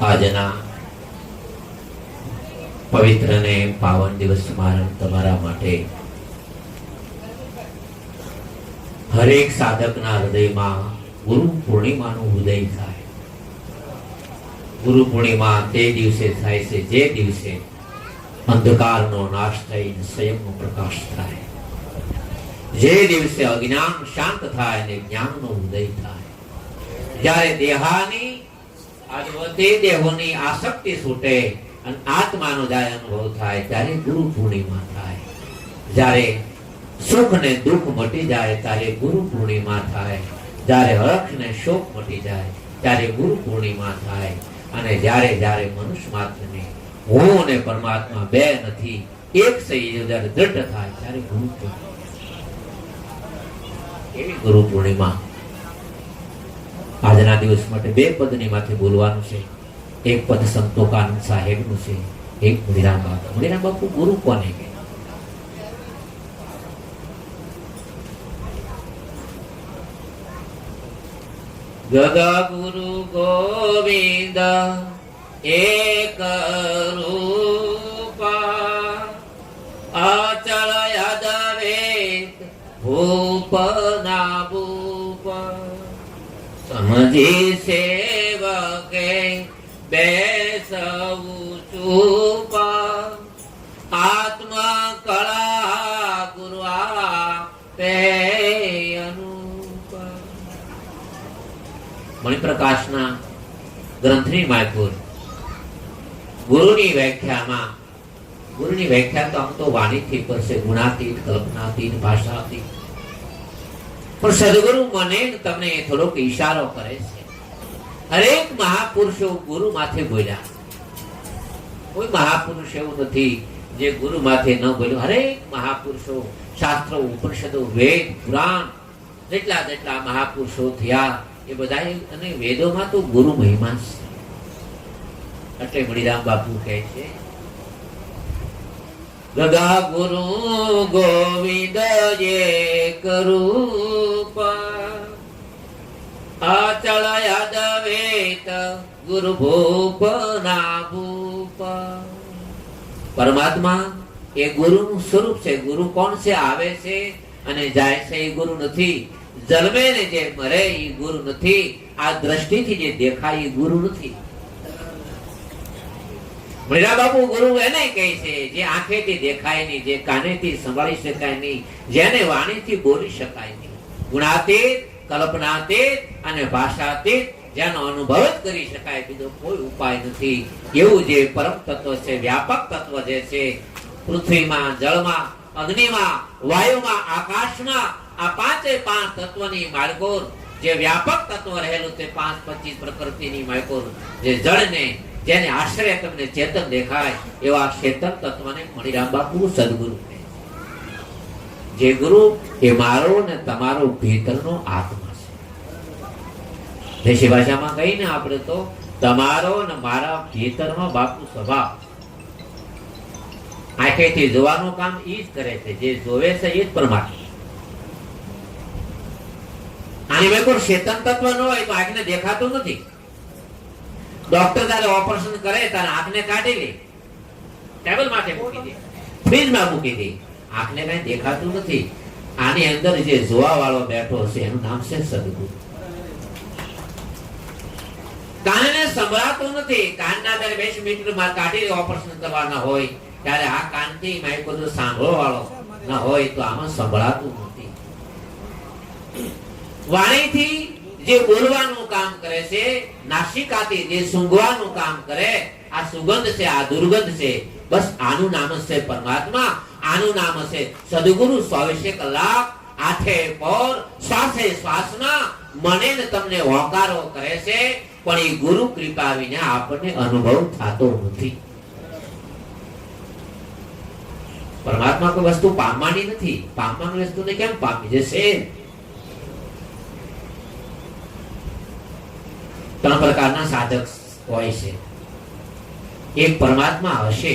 આજના પવિત્ર ને પાવન દિવસમાં તમારા માટે હરેક સાધકના હૃદયમાં ગુરુ પૂર્ણિમાનું ઉદય થાય. ગુરુ પૂર્ણિમા તે દિવસે થાય છે જે દિવસે અંધકારનો નાશ થઈને સ્વયંનો પ્રકાશ થાય, જે દિવસે અજ્ઞાન શાંત થાય અને જ્ઞાનનો ઉદય થાય, જ્યારે દેહાની તે દેહોની આસક્તિ છૂટે અને આત્માનો જાય અનુભવ થાય ત્યારે ગુરુ પૂર્ણિમા થાય. જ્યારે સુખ ને દુઃખ મટી જાય ત્યારે ગુરુ પૂર્ણિમા થાય. જ્યારે હર્ષ ને શોક મટી જાય ત્યારે ગુરુ પૂર્ણિમા થાય. અને જ્યારે જ્યારે મનુષ્ય માત્રને હું અને પરમાત્મા બે નથી એક છે જ્યારે દ્રઢ થાય ત્યારે ગુરુ પૂર્ણિમા. એવી ગુરુ પૂર્ણિમા આજના દિવસ માટે બે પદની માથે બોલવાનું છે. એક પદ સંતોકાનંદ સાહેબનું છે, એક મુનિરામ બાપુ. મુનિરામ બાપુ ગુરુ કોને કહે? ગગા ગુરુ ગોવિંદ એક રૂપા, અચળ યદવેદ ભૂપના ભૂપ, સમજી સેવકે બેસવું ચૂપા, આત્મા કળા ગુરુ આપે અનુપા. મણિપ્રકાશના ગ્રંથની માયપુર ગુરુની વ્યાખ્યા તો આમ તો વાણીથી પડશે, ગુણાતીત, કલ્પનાતીત, ભાષાતીત. પણ સદગુરુ મને તમને થોડોક ઈશારો કરે છે. હરેક મહાપુરુષો ગુરુ માથે બોલ્યા. કોઈ મહાપુરુષ એવું નથી જે ગુરુ માથે ન બોલ્યો. હરેક મહાપુરુષો, શાસ્ત્રો, ઉપનિષદો, વેદ, પુરાણ, જેટલા મહાપુરુષો થયા એ બધા, અને વેદોમાં તો ગુરુ મહિમા છે. એટલે મણિરામ બાપુ કહે છે, ગગા ગુરુ ગોવિંદ એક રૂપા, અચળ યદવેત ગુરુ ભૂપના ભૂપ. પરમાત્મા એ ગુરુનું સ્વરૂપ છે. ગુરુ કોણ છે? આવે છે અને જાય છે એ ગુરુ નથી. જન્મે ને જે મરે એ ગુરુ નથી. આ દ્રષ્ટિથી જે દેખાય એ ગુરુ નથી. મણિરામ બાપુ ગુરુ એને કહે છે જે આંખેથી દેખાય નહીં, જે કાનેથી સંભાળી શકાય નહીં, જેને વાણીથી બોલી શકાય નહીં. ગુણાતીત, કલ્પનાતીત અને ભાષાતીત, જેનો અનુભવ જ કરી શકાય, બીજો કોઈ ઉપાય નથી. એવું જે પરમ તત્વ છે, વ્યાપક તત્વ જે છે, પૃથ્વીમાં, જળમાં, અગ્નિમાં, વાયુમાં, આકાશમાં, આ પાંચે પાંચ તત્વની માળકોર જે વ્યાપક તત્વ રહેલું છે, 5-25 પ્રકૃતિની માળકોર, જે જળને જેને આશ્રય તમને ચેતન દેખાય એવા ચેતન તત્વને મણિરામ બાપુ સદગુરુ કહે. જે ગુરુ એ મારો ને તમારો ભીતરનો આત્મા છે. દેશી ભાષામાં કહીને આપણે તો તમારો ને મારા ભીતરનો બાપુ સ્વભાવ. આંખેથી જોવાનું કામ ઈ જ કરે છે. જે જોવે છે એ જ પરમાત્મા. આની મેં કોઈ ચેતન તત્વ ન હોય તો આંખને દેખાતું નથી. ડોક્ટર તારે ઓપરેશન કરે તારે આંખને કાઢી લે, ટેબલ માટે મૂકી દે, ફ્રીજમાં મૂકી દે, આંખને કઈ દેખાતું નથી. આની અંદર જે જોવા વાળો બેઠો છે એનું નામ છે સદગુરુ. કાનને સંભળાતું નથી. કાનના તારે 20 મિનિટમાં કાઢી ઓપરેશન કરવાના હોય ત્યારે આ કાનથી માઇકો સાંભળવા વાળો ન હોય તો આમાં સંભળાતું નથી. વાણીથી જે બોલવાનું કામ કરે છે, નાસિકાથી જે સૂંઘવાનું કામ કરે, આ સુગંધ છે, આ દુર્ગંધ છે, બસ આનું નામ છે પરમાત્મા. આનું નામ છે સદગુરુ. 24 કલાક આઠે પોર શ્વાસે શ્વાસમાં મને ને તમને હોકારો કરે છે, પણ એ ગુરુ કૃપા વિના આપણને અનુભવ થતો નથી. પરમાત્મા કોઈ વસ્તુ પામવાની નથી. પામવાની વસ્તુને કેમ પામી જશે? 3 પ્રકારના સાધક હોય છે. એક પરમાત્મા હશે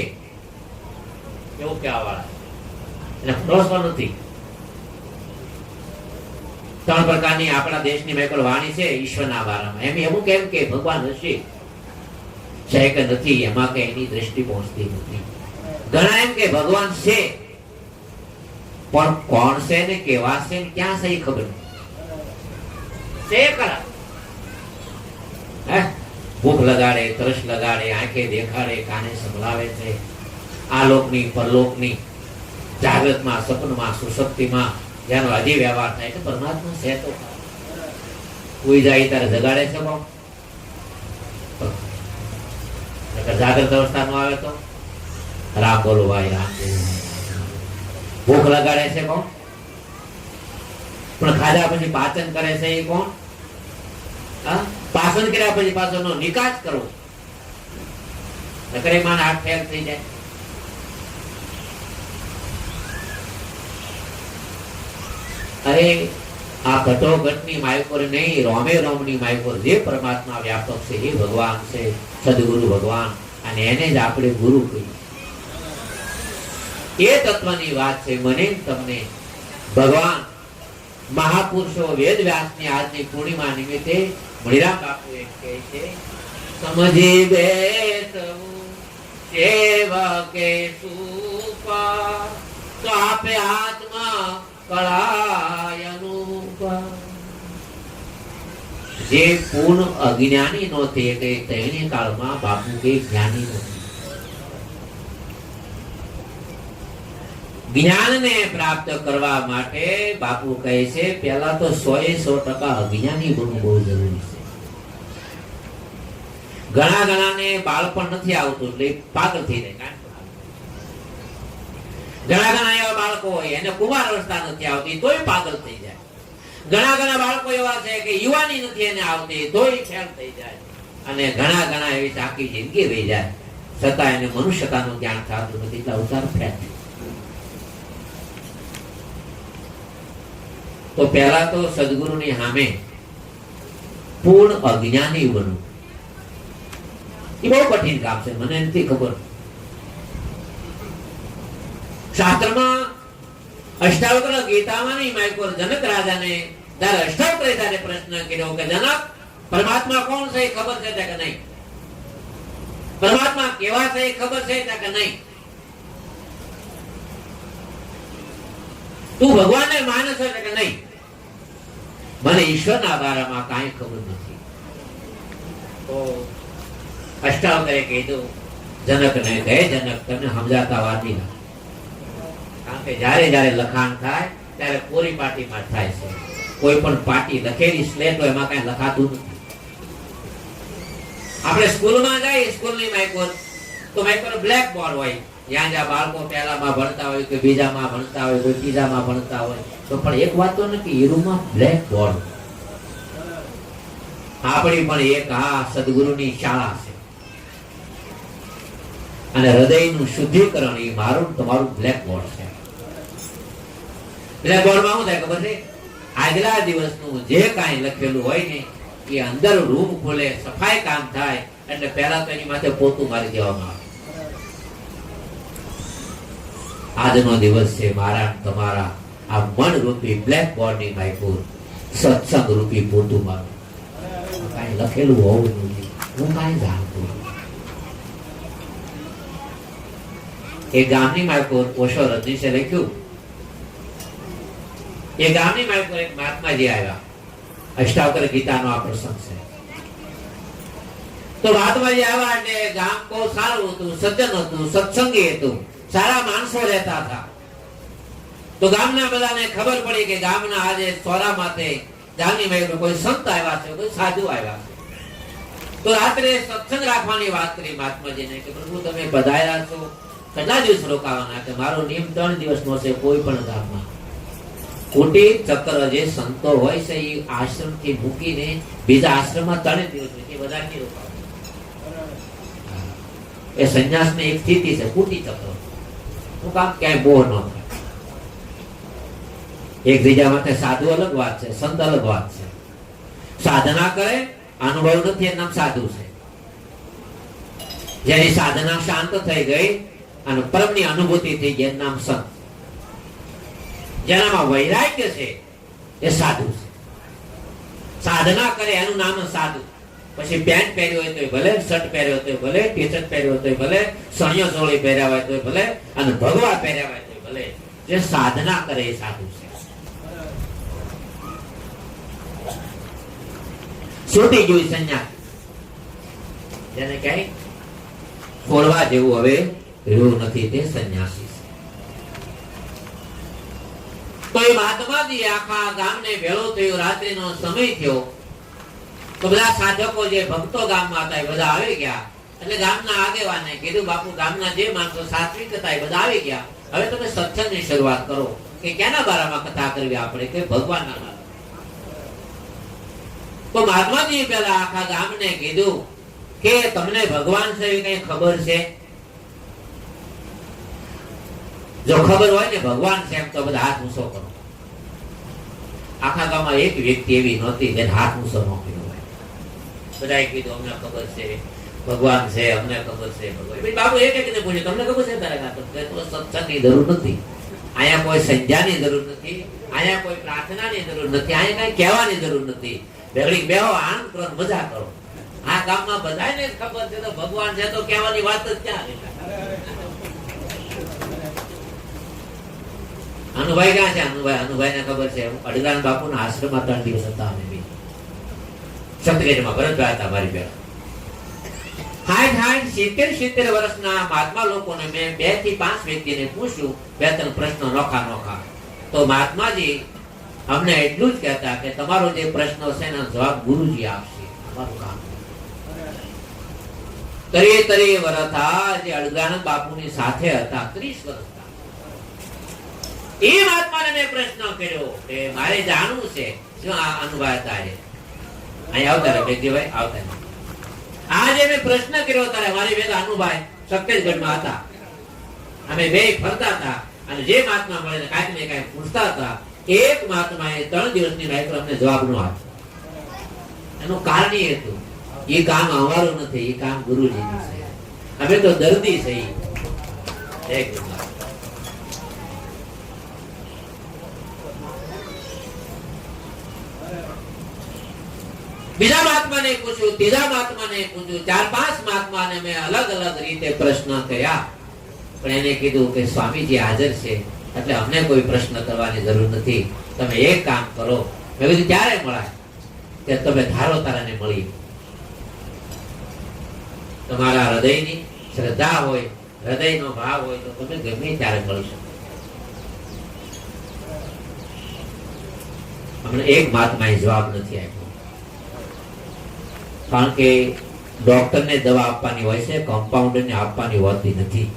એવું કહેવા વાળા, એને ભરોસો નથી. 3 પ્રકારની આપણા દેશની મેકલ વાણી છે ઈશ્વરના બારામાં. એમ એવું કેમ કે ભગવાન હશે. છે કે નથી એમાં કઈ એની દ્રષ્ટિ પહોંચતી નથી. ઘણા એમ કે ભગવાન છે, પણ કોણ છે ને કેવા છે ને ક્યાં છે એ ખબર નથી. છે ખરા, ભૂખ લગાડે, તરસ લગાડે, આંખે દેખાડે, કાને સંભળાવે છે, આ લોકની પરલોકની, જાગ્રતમાં, સપનમાં, સુશક્તિમાં જેનો હજી વ્યવહાર થાય છે. પરમાત્મા છે તો કોઈ જાય ત્યારે જગાડે છે કોણ? જાગ્રત અવસ્થા નો આવે તો રામ બોલો ભાઈ, રામ બોલો. ભૂખ લગાડે છે કોણ? પણ ખાધા પછી પાચન કરે છે એ કોણ? પાચન કર્યા પછી પાછો નો નિકાસ કરવો, નકર માન હાથ ફેલ થઈ જાય. અરે આ ઘટોઘટની માયકોર નહીં, રોમે રોમની માયકોર જે પરમાત્મા વ્યાપક છે એ ભગવાન છે, સદગુરુ ભગવાન, અને એને જ આપણે ગુરુ કહીએ. એ તત્વની વાત છે. મને તમને ભગવાન મહાપુરુષો વેદ વ્યાસની આજની પૂર્ણિમા નિમિત્તે મણિરામ બાપુ એમ કહે છે, સમજી બેસવું સેવકે સુપા, તો આપે આત્મા કળાય અનુપા. જે પૂર્ણ અજ્ઞાની નો તે તેની કાળમાં બાપુ કે જ્ઞાની નથી. જ્ઞાનને પ્રાપ્ત કરવા માટે બાપુ કહે છે પહેલા તો 100% અજ્ઞાની બનવું બહુ જરૂરી છે. ઘણા ને બાળપણ નથી આવતું એટલે પાગલ થઈ જાય. ઘણા એવા બાળકો હોય એને કુમાર અવસ્થા નથી આવતી તોય પાગલ થઈ જાય. ઘણા બાળકો એવા છે કે યુવાની નથી એને આવતી તોય ફેલ થઈ જાય. અને ઘણા એવી આખી જિંદગી રહી જાય છતાં એને મનુષ્યતાનું જ્ઞાન થતું નથી એટલે અવતાર ફેલ. તો પહેલા તો સદગુરુની સામે પૂર્ણ અજ્ઞાની બનવું એ બહુ કઠિન કામ છે. મને નથી ખબર. શાસ્ત્રમાં અષ્ટાવક્ર ગીતામાં નહીં માયકોર જનક રાજાને ત્યારે અષ્ટાવક્રે ત્યારે પ્રશ્ન કર્યો કે જનક પરમાત્મા કોણ છે એ ખબર છે કે નહીં? પરમાત્મા કેવા છે એ ખબર છે કે નહીં? તું ભગવાનને માને છે કે નહીં? મને ઈશ્વરના બારામાં કાંઈ ખબર નથી. તો અષ્ટાવક્રે કીધું જનકને કહે જનક તને સમજાતા વાતી ના, કારણ કે જ્યારે લખાણ થાય ત્યારે કોરી પાટીમાં થાય છે. કોઈ પણ પાટી લખેલી સ્લેટ હોય એમાં કઈ લખાતું નથી. આપણે સ્કૂલમાં જાય, સ્કૂલની માયકોર તો માયકોર બ્લેક બોર્ડ હોય. જ્યાં બાળકો પહેલામાં ભણતા હોય કે બીજામાં ભણતા હોય કોઈ ત્રીજામાં ભણતા હોય તો પણ એક વાત તો નથી, એ રૂમમાં બ્લેક બોર્ડ. આપણી પણ એક આ સદગુરુની શાળા છે અને હૃદયનું શુદ્ધિકરણ એ મારું તમારું બ્લેક બોર્ડ છે. બ્લેક બોર્ડમાં શું થાય ખબર છે? આગલા દિવસનું જે કાંઈ લખેલું હોય ને એ અંદર રૂમ ખોલે, સફાઈ કામ થાય એટલે પહેલા તો એની માથે પોતું મારી દેવામાં આવે. આજનો દિવસ છે મારા તમારા આ મન રૂપી બ્લેક બોર્ડ ની માયકોર સત્સંગ રૂપી પોતું મારું. કાંઈ લખેલું હોવું નથી, હું કાંઈ જાણતો. એ ગામની માયકોર ઓશો રજનીશે લખ્યું. એ ગામની માયકોર એક મહાત્માજી આવ્યા. અષ્ટાવક્ર ગીતાનો આ પ્રસંગ છે. તો મહાત્માજી આવ્યા એટલે ગામ બહુ સારું હતું, સજ્જન હતું, સત્સંગી હતું, સારા માણસો રહેતા હતા. તો ગામના બધાને ખબર પડી કે ગામના આજે સોરા માથે ગામની માયકોર કોઈ સંત આવ્યા છે, કોઈ સાધુ આવ્યા છે. તો રાત્રે સત્સંગ રાખવાની વાત કરી મહાત્માજીને કે પ્રભુ તમે પધાર્યા છો, કેટલા દિવસ રોકાવાના? કે મારો નિયમ 3 દિવસનો છે. કોઈ પણ ગામમાં કુટીર ચક્ર જે સંતો હોય છે એ આશ્રમ થી મૂકીને બીજા આશ્રમમાં 3 દિવસ વધારે નહીં રોકાવાનું. એ સંન્યાસની એક સ્થિતિ છે કુટી ચક્ર. હું કામ ક્યાંય બોર ન થાય. એક બીજા માટે સાધુ અલગ વાત છે, સંત અલગ વાત છે. સાધના કરે અનુભવ નથી એનું નામ સાધુ છે. જેની સાધના શાંત થઈ ગઈ અને પરમની અનુભૂતિ થઈ ગઈ એનું નામ સંત. જેનામાં વૈરાગ્ય છે એ સાધુ છે. સાધના કરે એનું નામ સાધુ, પછી પેન્ટ પહેર્યો હોય તો ભલે, શર્ટ પહેર્યો તો ભલે, ટી શર્ટ પહેર્યો તો ભલે, સણિયો ચોળી પહેર્યા હોય તો ભલે, અને ભગવા પહેર્યા હોય તો ભલે, જે સાધના કરે એ સાધુ છે. છૂટી ગયું સંન્યાસ, જેને ક્યાંય છોડવા જેવું હવે રહ્યું નથી, તે સંન્યાસી છે. તો એ મહાત્માજી આખા ગામને ભેળો થયો, રાત્રિનો સમય થયો, તો બધા સાધકો જે ભક્તો ગામમાં હતા એ બધા આવી ગયા. એટલે ગામના આગેવાને કીધું, બાપુ ગામના જે માણસો સાત્વિક હતા એ બધા આવી ગયા, હવે તમે સત્સંગની શરૂઆત કરો. કે કેના બારામાં કથા કરવી આપણે? કે ભગવાનના બારામાં. તો મહાત્માજી પેલા આખા ગામને કીધું કે તમને ભગવાન છે એવી કઈ ખબર છે? જો ખબર હોય ને ભગવાન છે એમ તો બધા હાથ ઊંચો કરો. આખા ગામમાં એક વ્યક્તિ એવી નહોતી જેને હાથ ઊંચો ન કર્યો હોય. બધાએ કીધું અમને ખબર છે ભગવાન છે, અમને ખબર છે ભગવાન. બાબુ એક એકને પૂછ્યું, તમને ખબર છે? તારે સત્સંગની જરૂર નથી, અહીંયા કોઈ સંધ્યાની જરૂર નથી, અહીંયા કોઈ પ્રાર્થનાની જરૂર નથી, અહીંયા કઈ કહેવાની જરૂર નથી. ભેગડી બેહો, આનંદ કરો, મજા કરો. આ ગામમાં બધાને જ ખબર છે તો ભગવાન છે, તો કહેવાની વાત જ ક્યાં? અનુભાઈ ક્યાં છે? અનુભાઈ ને ખબર છે, અડગાન બાપુ ના આશ્રમમાં 3 દિવસ હતા. અમે બી સપ્તગેજમાં ભરતભાઈ હતા મારી બેન. 60-70 વર્ષના મહાત્મા લોકોને મેં 2 થી 5 વ્યક્તિને પૂછ્યું, 2-3 પ્રશ્નો નોખા. તો મહાત્માજી અમને એટલું જ કહેતા કે તમારો જે પ્રશ્ન છે એનો જવાબ ગુરુજી આપશે. અમારું કામ 30 વર્ષ જે અડગાનંદ બાપુની સાથે હતા, 30 વર્ષ. એ મહાત્માને મેં પ્રશ્ન કર્યો કે મારે જાણવું છે શું આ અનુભવ તારે અહીં આવતા રહે બેગજીભાઈ આવતા. આજે મેં પ્રશ્ન કર્યો તારે મારી ભેગા અનુભાઈ છત્તીસગઢમાં હતા. અમે બે ફરતા હતા અને જે મહાત્મા મળે કાંઈક ને કાંઈક પૂછતા હતા. એક મહાત્માએ 3 દિવસની રાત અમને જવાબ ન આપ્યો. એનું કારણ એ હતું, એ કામ અમારું નથી, એ કામ ગુરુજીનું છે. અમે તો દર્દી છે. જય ગુરુનાથ. બીજા મહાત્માને પૂછ્યું, ત્રીજા મહાત્માને પૂછ્યું, 4-5 મહાત્માને મેં અલગ અલગ રીતે પ્રશ્ન કર્યા. પણ એને કીધું કે સ્વામીજી હાજર છે એટલે અમને કોઈ પ્રશ્ન કરવાની જરૂર નથી. તમે એક કામ કરો. મેં કીધું ક્યારે મળાય? કે તમે ધારો તારાને મળી. તમારા હૃદયની શ્રદ્ધા હોય, હૃદયનો ભાવ હોય તો તમે ગમે ત્યારે મળી શકો. અમને એક મહાત્માએ જવાબ નથી આપ્યો. કારણ કે ડોક્ટરને દવા આપવાની હોય છે, કમ્પાઉન્ડરને આપવાની હોતી નથી.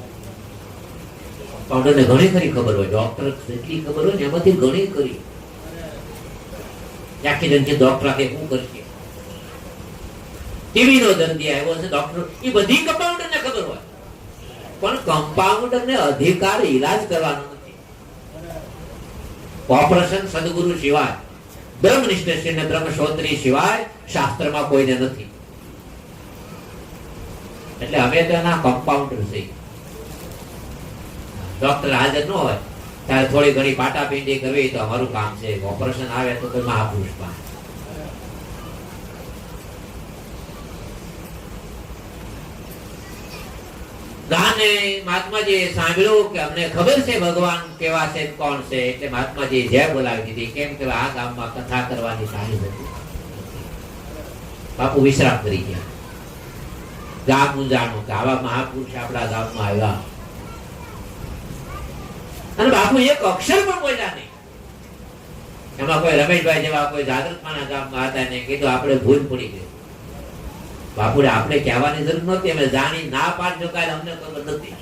કમ્પાઉન્ડરને ઘણી ખરી ખબર હોય, ડોક્ટર જેટલી ખબર હોય ને એમાંથી ઘણી ખરી. આખી જિંદગી ડોક્ટર આખે શું કરશે? ટીવી નો દર્દી આવ્યો છે, ડોક્ટર એ બધી કમ્પાઉન્ડરને ખબર હોય, પણ કમ્પાઉન્ડરને અધિકાર ઈલાજ કરવાનો નથી. ઓપરેશન સદગુરુ સિવાય, બ્રહ્મનિષ્ઠ ને બ્રહ્મશ્રોત્રી સિવાય શાસ્ત્રમાં કોઈને નથી. એટલે અમે તો એના કમ્પાઉન્ડર છીએ. ડોક્ટર હાજર ન હોય ત્યારે થોડી ઘણી પાટાપિંડી કરવી તો અમારું કામ છે. ઓપરેશન આવે તો કોઈ મહાપુરુષ પાસે. ગાને મહાત્માજીએ સાંભળ્યું કે અમને ખબર છે ભગવાન કેવા છે, કોણ છે. એટલે મહાત્માજીએ જય બોલાવી દીધી. કેમ કે આ ગામમાં કથા કરવાની સારી હતી. બાપુ વિશ્રામ કરી ગયા. ગામ જાણું કે આવા મહાપુરુષ આપણા ગામમાં આવ્યા. અને બાપુ એક અક્ષર પણ બોલ્યા નહીં. એમાં કોઈ રમેશભાઈ જેવા કોઈ જાગૃતમાના ગામમાં હતા ને કીધું આપણે ભૂલ પડી ગઈ. બાપુને આપણે કહેવાની જરૂર નહોતી. અમે જાણી ના પાડજો કાલે અમને ખબર નથી.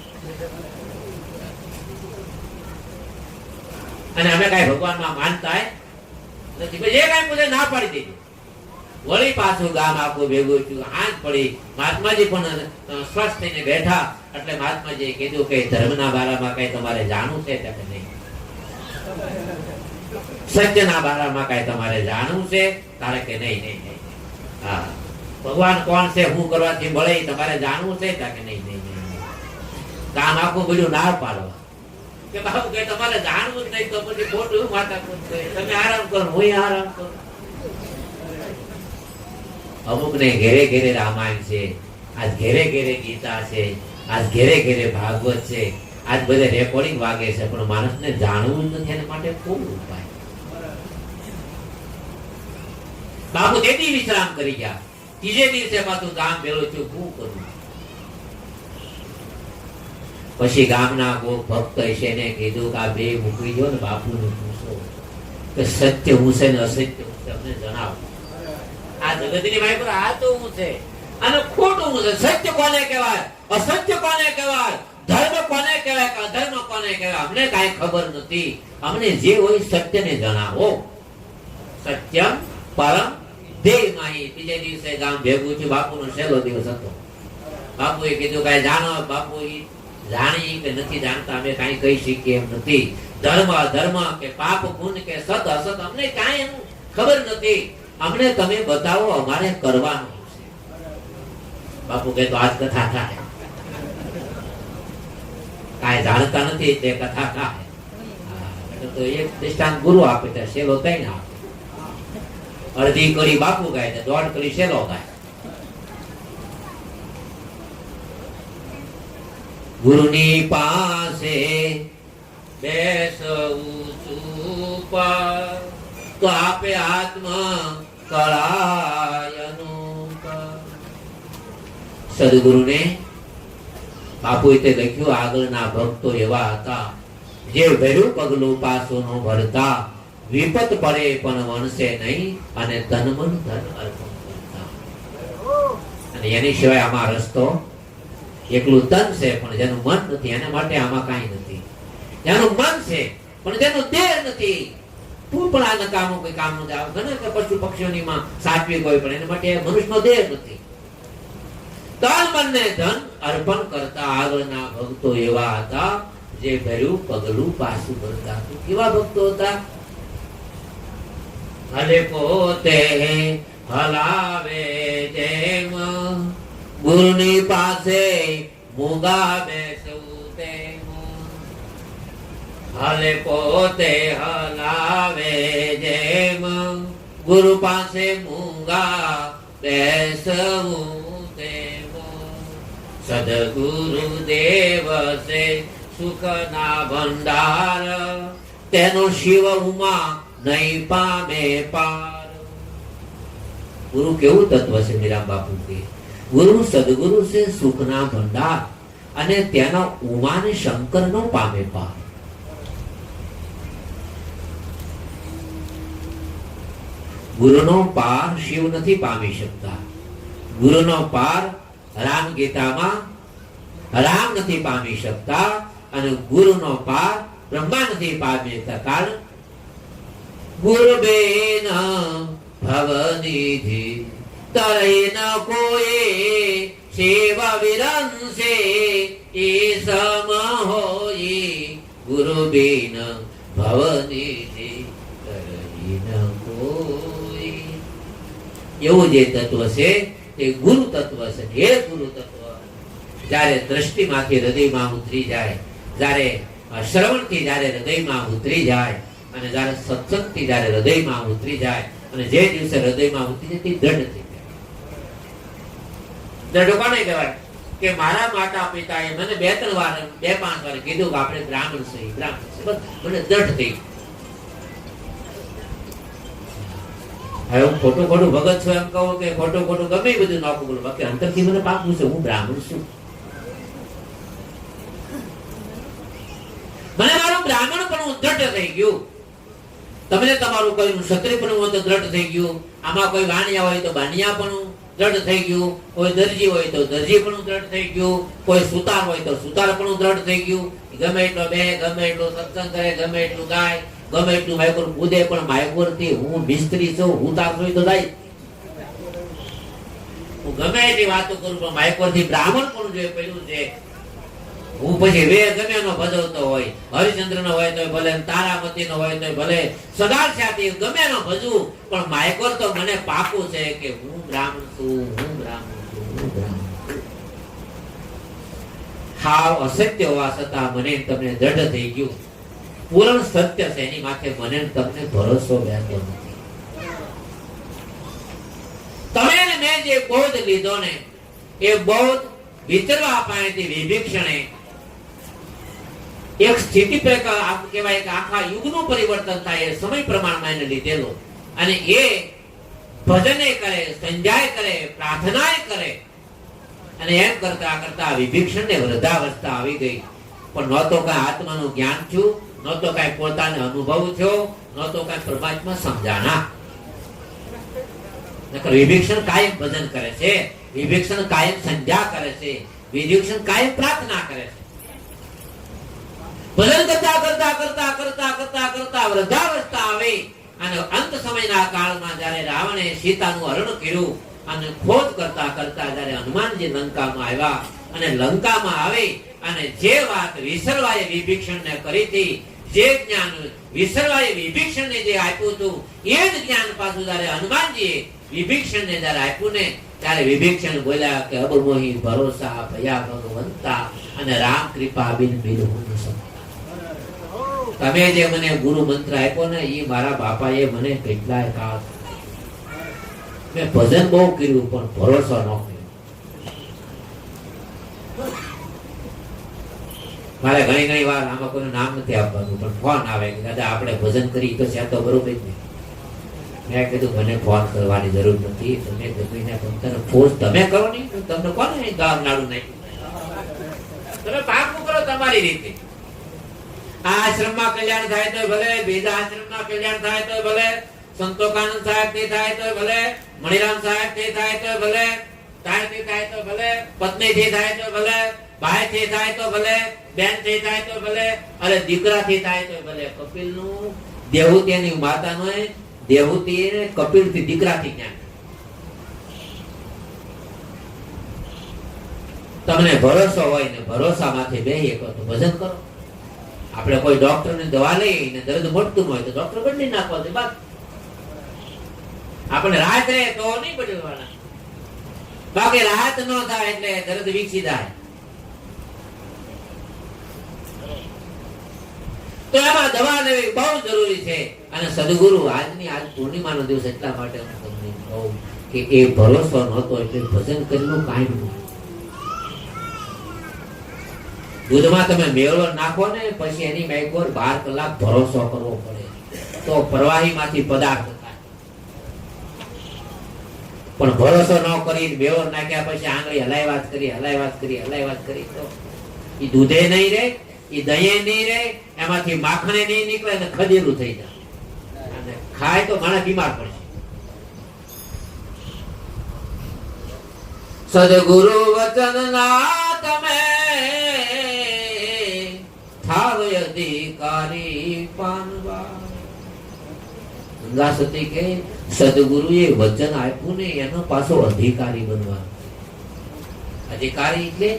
અને અમે કઈ ભગવાનમાં માનતા નથી. જે કઈ પૂછે ના પાડી દીધી. વળી પાછું ગામ આખું ભેગું થયું. હાથ પડી. મહાત્માજી પણ સ્વસ્થ થઈને બેઠા. એટલે મહાત્માજીએ કીધું કે ધર્મના બારામાં કઈ તમારે જાણવું છે કે નહીં? સત્યના બારામાં કઈ તમારે જાણવું છે તારે કે નહીં? નહીં. હા, ભગવાન કોણ છે, શું કરવાથી મળે તમારે જાણવું છે કે નહીં? કામ આખું બધું ના પાડવા કે બાપુ કે તમારે જાણવું જ નહીં તો પછી ખોટું માથા તમે આરામ કરો, હું આરામ કરું. અમુક ને ઘેરે ઘેરે રામાયણ છે, આજ ઘેરે ઘેરે ગીતા છે, આજ ઘેરે ઘેરે ભાગવત છે, આજ બધે રેકોર્ડિંગ વાગે છે, પણ માણસને જાણવું જ નથી. એના માટે કોઈ ઉપાય. બાપુ તેથી વિશ્રામ કરી ગયા. ત્રીજે દિવસે પાછું ગામ ભેળું થયું. શું કરવું? પછી ગામના કોઈ ભક્ત હશે ને કીધું કે આ બે મૂકી ગયો ને બાપુને પૂછો કે સત્ય હું છે ને અસત્ય હું છે, અમને જણાવો. આ જગતની માય પર આ તો હું છે અને ખોટું હું છે. સત્ય કોને કહેવાય, અસત્ય કોને કહેવાય, ધર્મ કોને કહેવાય કે અધર્મ કોને કહેવાય, અમને કાંઈ ખબર નથી. અમને જે હોય સત્યને જણાવો. સત્યમ પરમ ધ્યેયમાહી. બીજે દિવસે ગામ ભેગું થયું. બાપુનો છેલ્લો દિવસ હતો. બાપુએ કીધું કાંઈ જાણો? બાપુ જાણી કે નથી જાણતા અમે કાંઈ કહી શકીએ એમ નથી. ધર્મ અધર્મ કે પાપ પુણ્ય કે સત અસત અમને કાંઈ એનું ખબર નથી. અમને તમે બતાવો, અમારે કરવાનું છે. બાપુ કહે તો આજ કથા થાય. કાંઈ જાણતા નથી તે કથા થાય. તો એક દૃષ્ટાંત ગુરુ આપે તો શેલો તઈને આપે. અડધી કરી બાપુ ગાય તો દોઢ કરી શેલો ગાય. ગુરુની પાસે બેસવું ચૂપા તો આપે આત્મ કળાયનું. સદગુરુને બાપુએ તે લખ્યું. આગળના ભક્તો એવા હતા જે ભર્યું પગલું પાછું નો ભરતા, વિપત પડે પણ વણશે નહીં અને તન મન ધન અર્પણ કરતા. અને એની સિવાય આમાં રસ્તો એકલું તન છે પણ જેનું મન નથી એના માટે આમાં કાંઈ નથી. જેનું મન છે પણ જેનું દેહ નથી, તું પણ આ નકામું કોઈ કામ નથી. ઘણા કે પશુ પક્ષીઓની માં સાચવી કોઈ પણ એના માટે મનુષ્યનો દેહ નથી. તન મન ને ધન અર્પણ કરતા આગળના ભક્તો એવા હતા જે ભર્યું પગલું પાછું ભરતા. કેવા ભક્તો હતા? ભલે પોતે હલાવે જેમ ગુરુની પાસે મૂંગા બેસવું તેમ. ભલે પોતે હલાવે જેમ ગુરુ પાસે મૂંગા બેસવું તેમ. સદગુરુ દેવ છે સુખના ભંડાર, તેનો શિવ ઉમા નહીં પામે પાર. ગુરુ કેવું તત્વ છે? મીરા બાપુ કે ગુરુ સદગુરુ છે સુખના ભંડાર અને તેના ઉમાને શંકર નો પામે પાર. ગુરુનો પાર શિવ નથી પામી શકતા. ગુરુનો પાર રામ ગીતામાં રામ નથી પામી શકતા અને ગુરુનો પાર બ્રહ્મા નથી પામી શકતા. કારણ ગુરુ બેન ભવનિધિ તરે ન કોઈ સેવા વિરંશે એ સમ હોઈ. ગુરુ બેન ભવનિધિ તરે ન કોઈ. એવું જે તત્વ છે તે ગુરુ તત્વ છે. એ ગુરુ તત્વ જ્યારે દ્રષ્ટિમાંથી હૃદયમાં ઉતરી જાય, જ્યારે શ્રવણથી જ્યારે હૃદયમાં ઉતરી જાય અને જ્યારે સત્સંગથી જ્યારે હૃદયમાં ઉતરી જાય અને જે દિવસે હૃદયમાં ઉતરી જાય તે દ્રઢ થઈ જાય. દ્રઢ કોને કહેવાય? કે મારા માતા પિતાએ મને 2-3 વાર 2-5 વાર કીધું કે આપણે બ્રાહ્મણ છે, બ્રાહ્મણ છે, બસ મને દ્રઢ થઈ. હવે હું ખોટું ભગત છું એમ કહું કે ખોટું ગમે બધું નાખું બોલું, બાકી અંતરથી મને પાકું છે હું બ્રાહ્મણ છું. મને મારું બ્રાહ્મણ પણ હું દ્રઢ થઈ ગયું. તમને તમારું કોઈ ક્ષત્રિય પણ હું દ્રઢ થઈ ગયું. આમાં કોઈ વાણિયા હોય તો વાણિયા પણ દ્રઢ થઈ ગયું. કોઈ દરજી હોય તો દરજી પણ દ્રઢ થઈ ગયું. કોઈ સુતાર હોય તો સુતાર પણ દ્રઢ થઈ ગયું. ગમે એટલો બે, ગમે એટલો સત્સંગ કરે, ગમે એટલું ગાય, ગમે એટલું માયકોર કૂદે, પણ માયકોર થી હું મિસ્ત્રી છું, હું તાર છું તો જાય. હું ગમે એટલી વાતો કરું પણ માયકોર થી બ્રાહ્મણ પણ જે પેલું છે હું પછી વે ગમે એનો ભજવતો હોય, હરિચંદ્ર નો હોય તો ભલે, તારામતી નો હોય તો ભલે, સદાર સાથી ગમે એનો ભજવું, પણ માયકોર તો મને પાકું છે કે હું બ્રાહ્મણ છું, હું બ્રાહ્મણ છું, હું બ્રાહ્મણ છું. હાવ અસત્ય હોવા છતાં મને તમને દ્રઢ થઈ ગયું. પૂર્ણ સત્ય છે એની માથે મને તમને ભરોસો રહેતો નથી. તમે ને મેં જે બોધ લીધો ને એ બોધ વિચરવા પાસેથી વિભીક્ષણે એક સ્થિતિ કહેવાય કે આખા યુગનું પરિવર્તન થાય એ સમય પ્રમાણમાં એને લીધેલો અને એ ભજને કરે, સંધ્યાય કરે, પ્રાર્થનાય કરે અને એમ કરતા કરતા વિભીક્ષણને વૃદ્ધાવસ્થા આવી ગઈ. પણ ન તો કઈ આત્માનું જ્ઞાન થયું, ન તો કઈ પોતાને અનુભવ થયો, ન તો કઈ પરમાત્મા સમજાણા. વિભીક્ષણ કાયમ ભજન કરે છે, વિભીક્ષણ કાયમ સંધ્યા કરે છે, વિભીક્ષણ કાયમ પ્રાર્થના કરે છે. ભજન કરતા કરતા કરતા કરતા કરતા કરતા વૃદ્ધાવસ્થા આવી અને અંત સમયના કાળમાં જ્યારે રાવણે સીતાનું હરણ કર્યું અને ખોજ કરતા કરતા જ્યારે હનુમાનજી લંકામાં આવ્યા અને લંકામાં આવી અને જે વાત વિસર્વાએ વિભીષણને કરી હતી, જે જ્ઞાન વિસર્વાએ વિભીષણને જે આપ્યું હતું એ જ જ્ઞાન પાછું જ્યારે હનુમાનજીએ વિભીષણને જ્યારે આપ્યું ને ત્યારે વિભીષણ બોલ્યા કે અબ મોહી ભરોસા ભયા ભગવંતા અને રામ કૃપા બિન બિલહું ન શકતા. તમે જે મને ગુરુ મંત્ર આપ્યો ને એ મારા બાપાએ મને કેટલાય કાળ મેં ભજન બહુ કર્યું પણ ભરોસો ન કર્યો. મારે ઘણી ઘણી વાર આમાં કોઈનું નામ નથી આપવાનું પણ ફોન આવે કે દાદા આપણે ભજન કરી તો છે તો બરોબર જ નહીં. મેં કીધું મને ફોન કરવાની જરૂર નથી, તમે ગમીને ફોર્સ તમે કરો નહીં તો તમને કોને ગામ નાડું નાખ્યું. તમે પાકું કરો તમારી રીતે. આ આશ્રમમાં કલ્યાણ થાય તો ભલે, બીજા આશ્રમમાં કલ્યાણ થાય તો ભલે, સંતોકાનંદ સાહેબ થી થાય તો ભલે, મણિરામ સાહેબ થી થાય તો ભલે, તાર થી થાય તો ભલે, પત્ની થી થાય તો ભલે, ભાઈ થી થાય તો ભલે, બેન થી થાય તો ભલે, અરે દીકરા થી થાય તો ભલે. કપિલ નું દેહૂતી ની માતા નો દેહૂતી કપિલ થી દીકરા થી જ્ઞાન. તમને ભરોસો હોય ને ભરોસા માંથી બેહી શકો તો ભજન કરો. આપણે કોઈ ડોક્ટર ની દવા લઈને દર્દ મળતું હોય તો ડોક્ટર બદલી નાખવા દે બાદ. આપણે રાહત રહે તો નહીં બદલવાના, બાકી રાહત ન થાય એટલે દર્દ વિકસી જાય. તો એમાં દવા લેવી બહુ જરૂરી છે. અને સદગુરુ આજ પૂર્ણિમાનો દિવસ એટલા માટે હું તમને કહું કે એ ભરોસો નહોતો એટલે ભજન કરેલું કાંઈ નહીં. દૂધમાં તમે મેળો નાખો ને પછી એની મેઘોર 12 કલાક ભરોસો કરવો પડે તો પ્રવાહી માંથી પદાર્થ થાય. પણ ભરોસો ન કરી મેળો નાખ્યા પછી આંગળી હલાવ્યા કરી તો એ દૂધે નહીં રહે, એ દહીં નહીં રહે, એમાંથી માખણે નહીં નીકળે ને ખદેરું થઈ જાય અને ખાય તો માણસ બીમાર પડશે. સદગુરુ વચન ના તમે અધિકારી પાનવા. ગંગા સતી કે સદગુરુએ વચન આપ્યું ને એનો પાછો અધિકારી બનવા. અધિકારી એટલે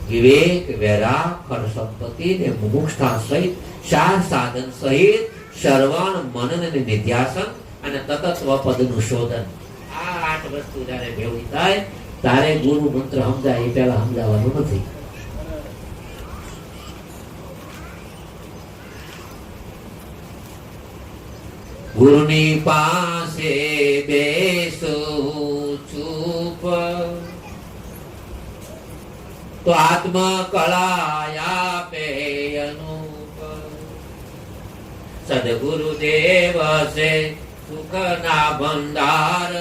વિવેક, વૈરાગ, ખર સંપત્તિ ને મુમુક્ષતા સહિત શાહ સાધન સહિત શ્રવણ, મનન અને નિધ્યાસન અને તતત્વ પદનું શોધન. આ 8 વસ્તુ જ્યારે ભેગી થાય તારે ગુરુ મંત્ર સમજાય. એ પહેલા સમજાવવાનું નથી. ગુરુની પાસે બેસું ચૂપ તો આત્મ કળાયા પે અનુપ. સદગુરુ દેવ છે સુખના ભંડાર,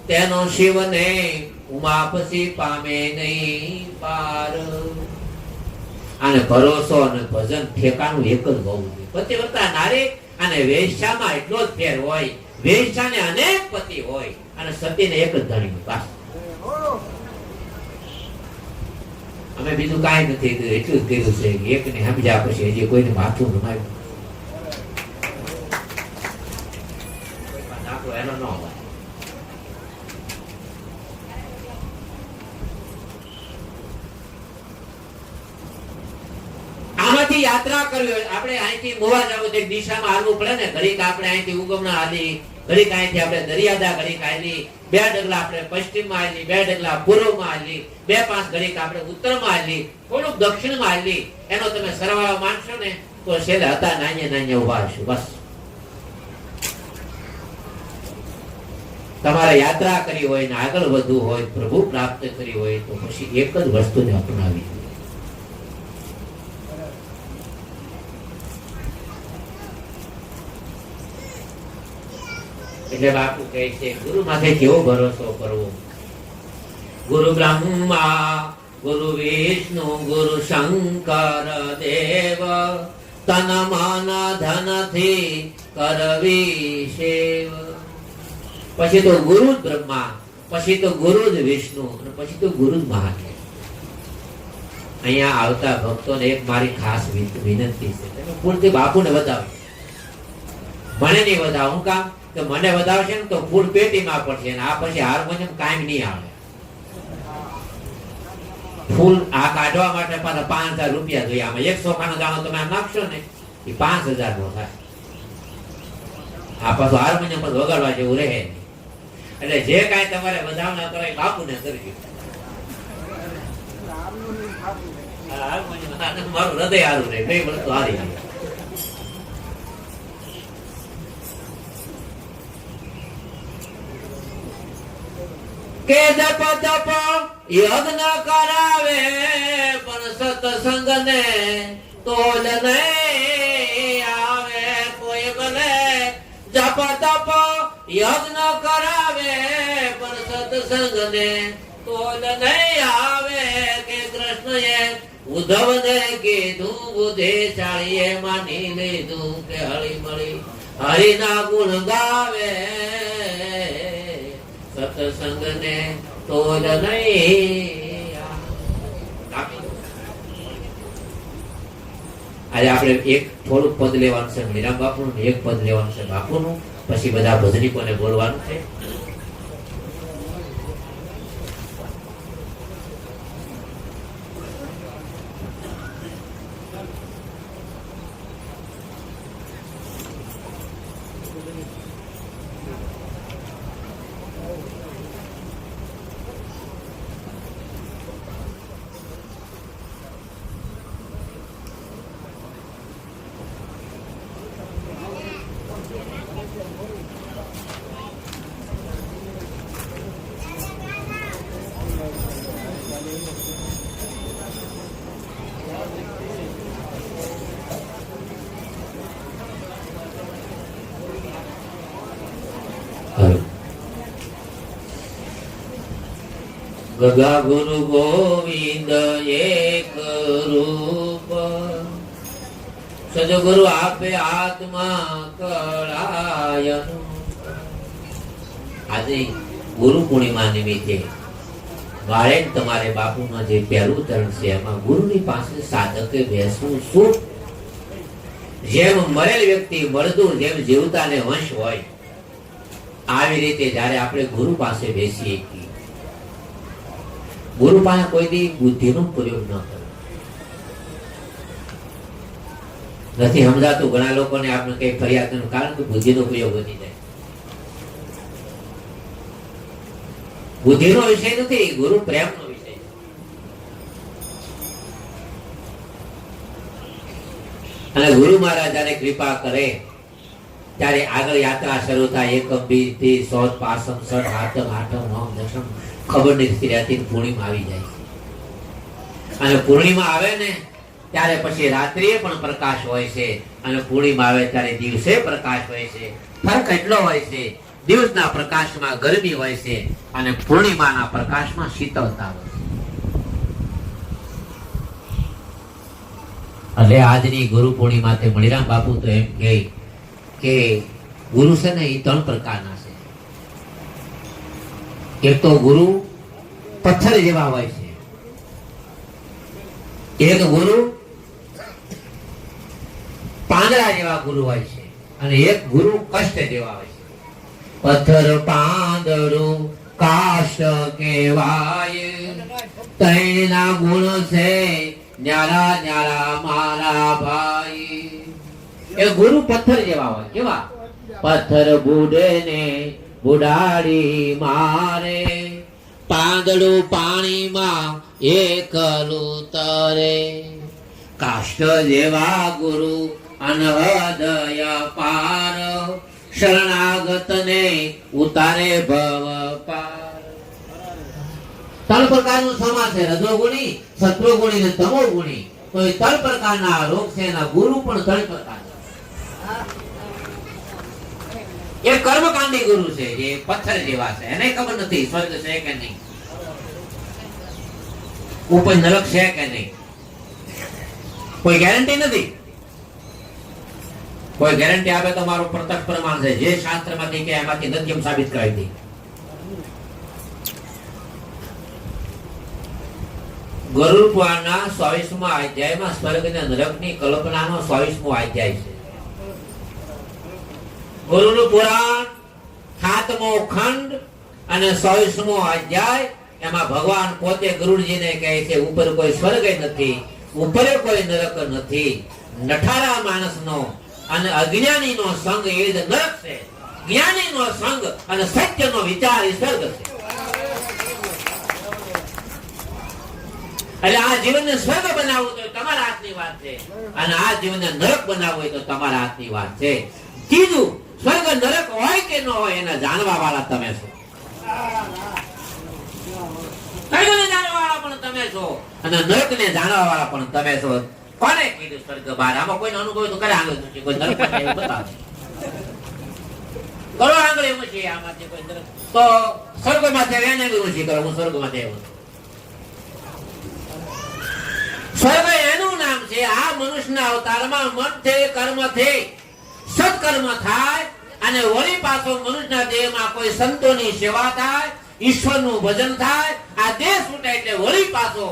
તેનો શિવને ઉમાપસી પામે નહીં પાર. અને ભરોસો અને ભજન ઠેકાણું એક જ હોવું જોઈએ. પતિવ્રતા નારી અને વેશ્યામાં એટલો જ ફેર હોય. વેશ્યાને અનેક પતિ હોય અને સતીને એક જ ધણી. બસ અમે બીજું કાંઈ નથી કર્યું, એટલું જ કર્યું છે કે એકને સમજ્યા પછી હજી કોઈને માથું રમાયું એનો ન હોય. આમાંથી યાત્રા કરવી આપણે અહીંથી મોવા જવું એક દિશામાં હાલવું પડે ને. ઘડીક આપણે અહીંથી ઉગમના હાલી, ઘડીક અહીંથી આપણે દરિયાદા ઘડીક હાલી, 2 ડગલા આપણે પશ્ચિમમાં હાલી, 2 ડગલા પૂર્વમાં હાલી, 2-5 ઘડીક આપણે ઉત્તરમાં હાલી, થોડુંક દક્ષિણમાં હાલી. એનો તમે સરવાળો માનશો ને તો છેલ્લે હતા નાન્ય ઉભા હશું. બસ તમારે યાત્રા કરી હોય ને આગળ વધવું હોય, પ્રભુ પ્રાપ્ત કરી હોય, તો પછી એક જ વસ્તુને અપનાવી. એટલે બાપુ કહે છે ગુરુ માથે કેવો ભરોસો કરવો. ગુરુ બ્રહ્મા ગુરુ વિષ્ણુ ગુરુ શંકર દેવ, તન મન ધન થી કરવી સેવ. પછી તો ગુરુ જ બ્રહ્મા, પછી તો ગુરુ જ વિષ્ણુ, અને પછી તો ગુરુ જ મહાદેવ. અહીંયા આવતા ભક્તોને એક મારી ખાસ વિનંતી છે, તમે પૂરતી બાપુને વધાવો, મને નહીં વધાવો. હું કામ કે મને વધાવશે ને તો ફૂલ પેટીમાં પડશે, આ પછી હાર્મોનિયમ કાયમ નહીં આવે. ફૂલ આ કાઢવા માટે પાછા 5,000 રૂપિયા જોઈએ. આમાં 100 ખાનો દાણો તમે આમ નાખશો ને એ 5,000 નો થાય. આ પાછું હાર્મોનિયમ પર વગાડવા જેવું રહે. એટલે જે કાંઈ તમારે વધાવના કરો એ બાપુને કરજો. મારું હૃદય હારું રહે, કઈ વસ્તુ હારી રહે. કે જપ તપ યજ્ઞ કરાવે પણ સત્સંગ ને તોલ નહીં આવે કોઈ ભલે. જપ તપ યજ્ઞ કરાવે પણ સત્સંગ ને તોલ નહીં આવે. કે કૃષ્ણએ ઉદ્ધવને કીધું, બુદ્ધિશાળીએ માની લીધું કે હળી મળી હરિના ગુણ ગાવે. સત્સંગ ને તોલ નહીં. આજે આપણે એક થોડુંક પદ લેવાનું છે મણિરામ બાપુનું, એક પદ લેવાનું છે બાપુનું, પછી બધા ભજનીકોને બોલવાનું છે. ગગા ગુરુ ગોવિંદ એક રૂપ, સદગુરુ આપે આત્મા કળાયનું. આજે ગુરુ પૂર્ણિમા નિમિત્તે વાળે તમારે બાપુનું જે પહેલું ચરણ છે એમાં ગુરુની પાસે સાધકે બેસવું શું. જેમ મરેલ વ્યક્તિ મળતું, જેમ જીવતાને વંશ હોય, આવી રીતે જયારે આપણે ગુરુ પાસે બેસીએ, ગુરુ પાસે કોઈ દી બુદ્ધિનો પ્રયોગ ન કરો. નથી સમજાતું ઘણા લોકોને આપણે કઈ ફરિયાદ કરવાનું કારણ કે બુદ્ધિનો પ્રયોગ વધી જાય. બુદ્ધિનો વિષય નથી, ગુરુ પ્રેમનો વિષય. અને ગુરુ મહારાજ જયારે કૃપા કરે ત્યારે આગળ યાત્રા શરૂ થાય. એકમ બીજથી સોત પાસમ સઠ હાથમ આઠમ નોમ દશમ ખબર નથી રહેતી, પૂર્ણિમા આવી જાય છે. અને પૂર્ણિમા આવે ને ત્યારે પછી રાત્રિએ પણ પ્રકાશ હોય છે, અને પૂર્ણિમા આવે ત્યારે દિવસે પ્રકાશ હોય છે. ફરક એટલો હોય છે, દિવસના પ્રકાશમાં ગરમી હોય છે અને પૂર્ણિમાના પ્રકાશમાં શીતળતા હોય છે. એટલે આજની ગુરુ પૂર્ણિમા તે મણિરામ બાપુ તો એમ કહે કે ગુરુ છે ને એ 3 પ્રકારના છે. એક તો ગુરુ પથ્થર જેવા હોય છે, એક ગુરુ પાંદડા જેવા ગુરુ હોય છે, અને એક ગુરુ કષ્ટ જેવા હોય છે. પથ્થર પાંદડું કાષ્ટ કહેવાય, તૈના ગુણ છે ન્યારા ન્યારા મારા ભાઈ. એ ગુરુ પથ્થર જેવા હોય. કેવા? પથ્થર બુડે ને બુડાડી મારે, પાંદડું પાણીમાં એકલું તરે. કાષ્ટ જેવા ગુરુ અનહદય પાર, શરણાગતને ઉતારે ભવ પાર. ત્રણ પ્રકારનો સમાસ છે, રજોગુણી, સત્વગુણી અને તમોગુણી. તો એ ત્રણ પ્રકારના રોગ છે, એના ગુરુ પણ ત્રણ પ્રકારના. એ કર્મકાંડી ગુરુ છે, જે પથ્થર જેવા છે, એને ખબર નથી સ્વર્ગ છે કે નહીં, ઉપર નરક છે કે નહીં, કોઈ ગેરંટી નથી. કોઈ ગેરંટી આપે તો મારું પ્રત્યક્ષ પ્રમાણ છે, જે શાસ્ત્રમાંથી કે એમાંથી નથી એમ સાબિત કરાવી દી. ગરુડ પુરાણના 22મા અધ્યાયમાં સ્વર્ગ અને નરકની કલ્પનાનો 22મો અધ્યાય છે. ગરુડ પુરાણ 7મો ખંડ અને 22મો અધ્યાય. એમાં ભગવાન પોતે ગરુડજીને કહે છે ઉપર કોઈ સ્વર્ગ નથી, ઉપર કોઈ નરક નથી. નઠારા માણસનો અને અજ્ઞાનીનો સંગ એ જ નરક છે, જ્ઞાનીનો સંગ અને સત્યનો વિચાર એ સ્વર્ગ છે. એટલે આ જીવનને સ્વર્ગ બનાવવું તો તમારા હાથની વાત છે, અને આ જીવનને નરક બનાવવું હોય તો તમારા હાથની વાત છે. ત્રીજું, સ્વર્ગ નરક હોય કે ન હોય એને જાણવા વાળા તમે છો. સ્વર્ગને જાણવા વાળા પણ તમે છો અને નરકને જાણવા વાળા પણ તમે છો. કોને કીધું સ્વર્ગ બહાર? આમાં કોઈનો અનુભવ તો કરે આંગળી મૂકી, કોઈ નરક એવું બતાવે કરો આંગળી મૂકી. આમાંથી કોઈ નરક તો સ્વર્ગમાં એને મૂકી કરો, હું સ્વર્ગમાં આવ્યો. સ્વર્ગ એનું નામ છે. આ મનુષ્યના અવતારમાં મનથી કર્મથી સત્કર્મ થાય અને વળી પાછો મનુષ્યના દેહમાં કોઈ સંતોની સેવા થાય, ઈશ્વરનું ભજન થાય. આ દેહ છૂટે એટલે વળી પાછો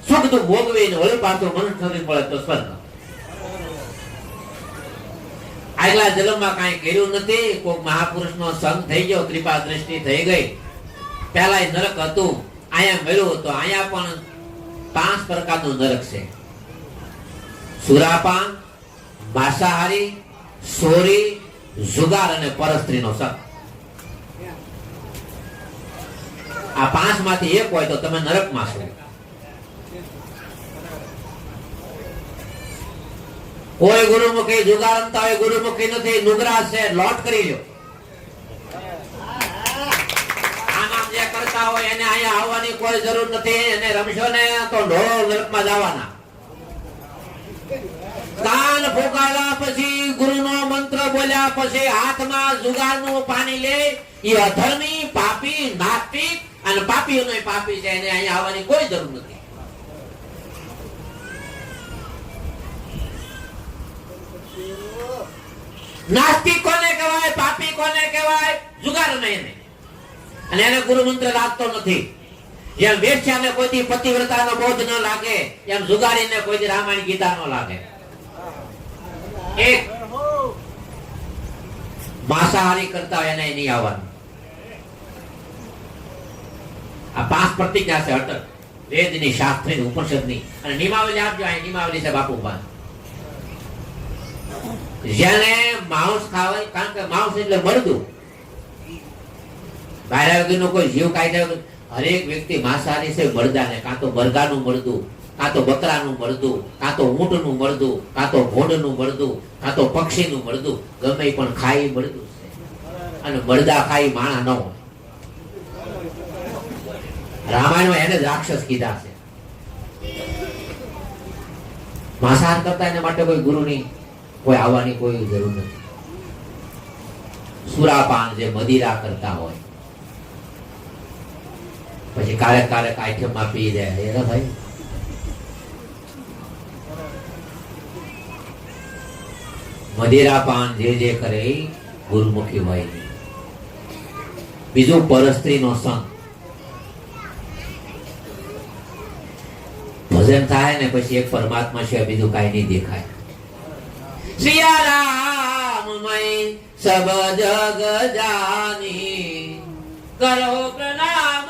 સુખ દુઃખ ભોગવીને વળી પાછો મનુષ્ય શરીર પડે તો સ્વર્ગ. આગલા જન્મમાં કાંઈ કર્યું નથી, કોઈ મહાપુરુષનો સંગ થઈ ગયો, કૃપા દ્રષ્ટિ થઈ ગઈ. પહેલા નરક હતું, અહીંયા મળ્યું તો અહીંયા પણ 5 પ્રકારનું નરક છે. સુરાપાન, માંસાહારી, સોરી, જુગાર અને પરસ્ત્રીનો સંગ. આ 5 માંથી એક હોય તો તમે નરકમાં છો. કોઈ ગુરુમુખી જુગાર રમતા હોય, ગુરુમુખી નથી, નુગરા છે, લોટ કરી લ્યો. આમ જે કરતા હોય એને અહીંયા આવવાની કોઈ જરૂર નથી. એને રમશો ને તો ઢોળ નરકમાં જવાના. કાન ફૂંકાયા પછી, ગુરુનો મંત્ર બોલ્યા પછી હાથમાં જુગારનું પાણી લે, એ અધર્મી, પાપી, નાસ્તિક અને પાપીઓનો પાપી છે. એને અહીંયા આવવાની કોઈ જરૂર નથી. નાસ્તિક કોને કહેવાય, પાપી કોને કહેવાય? જુગાર નહીં. અને એને ગુરુ મંત્ર લાગતો નથી. જેમ વેશ્યાને કોઈથી પતિવ્રતાનો બોધ ન લાગે, એમ જુગારીને કોઈથી રામાયણ ગીતા ન લાગે. એક માંસાહારી કરતા હોય એને નહીં આવવાનું. આ 5 પ્રતિજ્ઞા છે અટક, વેદની, શાસ્ત્રની, ઉપનિષદની. અને નિમાવલી આપજો, અહીં નિમાવલી છે બાપુ પાસે. જેને માંસ ખાવાય, કારણ કે માંસ એટલે મરદું, બહાર વગરનો કોઈ જીવ કાઢ્યા. હરેક વ્યક્તિ માંસાહારી છે. મરદાને કાં તો બરગાનું મરદું, કાં તો બકરાનું મરદું, કાં તો ઊંટનું મરદું, કાં તો ઘોડનું મરદું, કાં તો પક્ષીનું મરદું, ગમે પણ ખાઈ મરદું છે. અને મરદા ખાઈ માણા ન હોય. રામાયણમાં એને જ રાક્ષસ કીધા છે. માંસાહાર કરતા એને માટે કોઈ ગુરુની કોઈ આવવાની કોઈ જરૂર નથી. સુરાપાન જે મદિરા કરતા હોય, પછી કાળેક કાળેક આઈટમમાં પી જાય, એ ભાઈ મદિરાપાન જે કરે એ ગુરુમુખી હોય નહીં. બીજું પરસ્ત્રીનો સંગ. ભજન થાય ને પછી એક પરમાત્મા છે, બીજું કાંઈ નહીં દેખાય. સિયા રામ મય સબ જગ જાની, કરો પ્રણામ